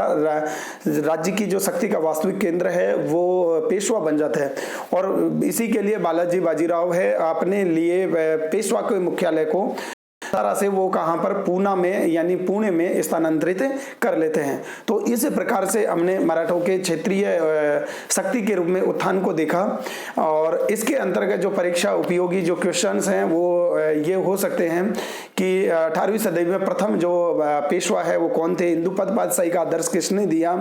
राज्य की जो शक्ति का वास्तविक केंद्र है वो पेशवा बन जाता है। और इसी के लिए बालाजी बाजीराव है अपने लिए पेशवा के मुख्यालय को तरह से वो कहां पर पूना में यानी पुणे में स्थानांतरित कर लेते हैं। तो इस प्रकार से हमने मराठों के क्षेत्रीय शक्ति के रूप में उत्थान को देखा और इसके अंतर्गत जो परीक्षा उपयोगी जो क्वेश्चंस हैं वो ये हो सकते हैं कि 18वीं सदी में प्रथम जो पेशवा है वो कौन थे, इंदुपद पातशाही का आदर्श किसने दिया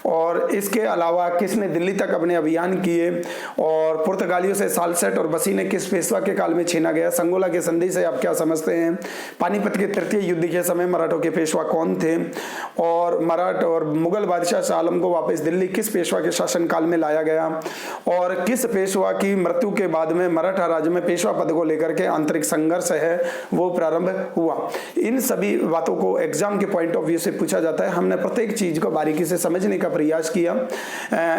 और इसके अलावा किसने दिल्ली तक अपने अभियान किए और पुर्तगालियों से सालसेट और बसी ने किस पेशवा के काल में छीना गया, संगोला की संधि से आप क्या समझते हैं, पानीपत के तृतीय युद्ध के समय मराठों के पेशवा कौन थे और मराठ और मुगल बादशाह शाह आलम को वापस दिल्ली किस पेशवा के शासनकाल में लाया गया और किस पेशवा की मृत्यु के बाद में मराठा राज्य में पेशवा पद को लेकर के आंतरिक संघर्ष है वो प्रारंभ हुआ। इन सभी बातों को एग्जाम के पॉइंट ऑफ व्यू से पूछा जाता है। हमने प्रत्येक चीज को बारीकी से समझने का प्रयास किया।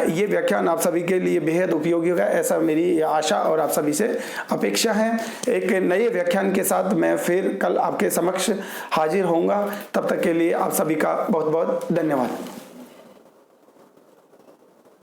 ये व्याख्यान आप सभी के लिए बेहद उपयोगी होगा ऐसा मेरी आशा और आप सभी से अपेक्षा है। एक नए व्याख्यान के साथ मैं फिर कल आपके समक्ष हाजिर होऊंगा। तब तक के लिए आप सभी का बहुत बहुत धन्यवाद।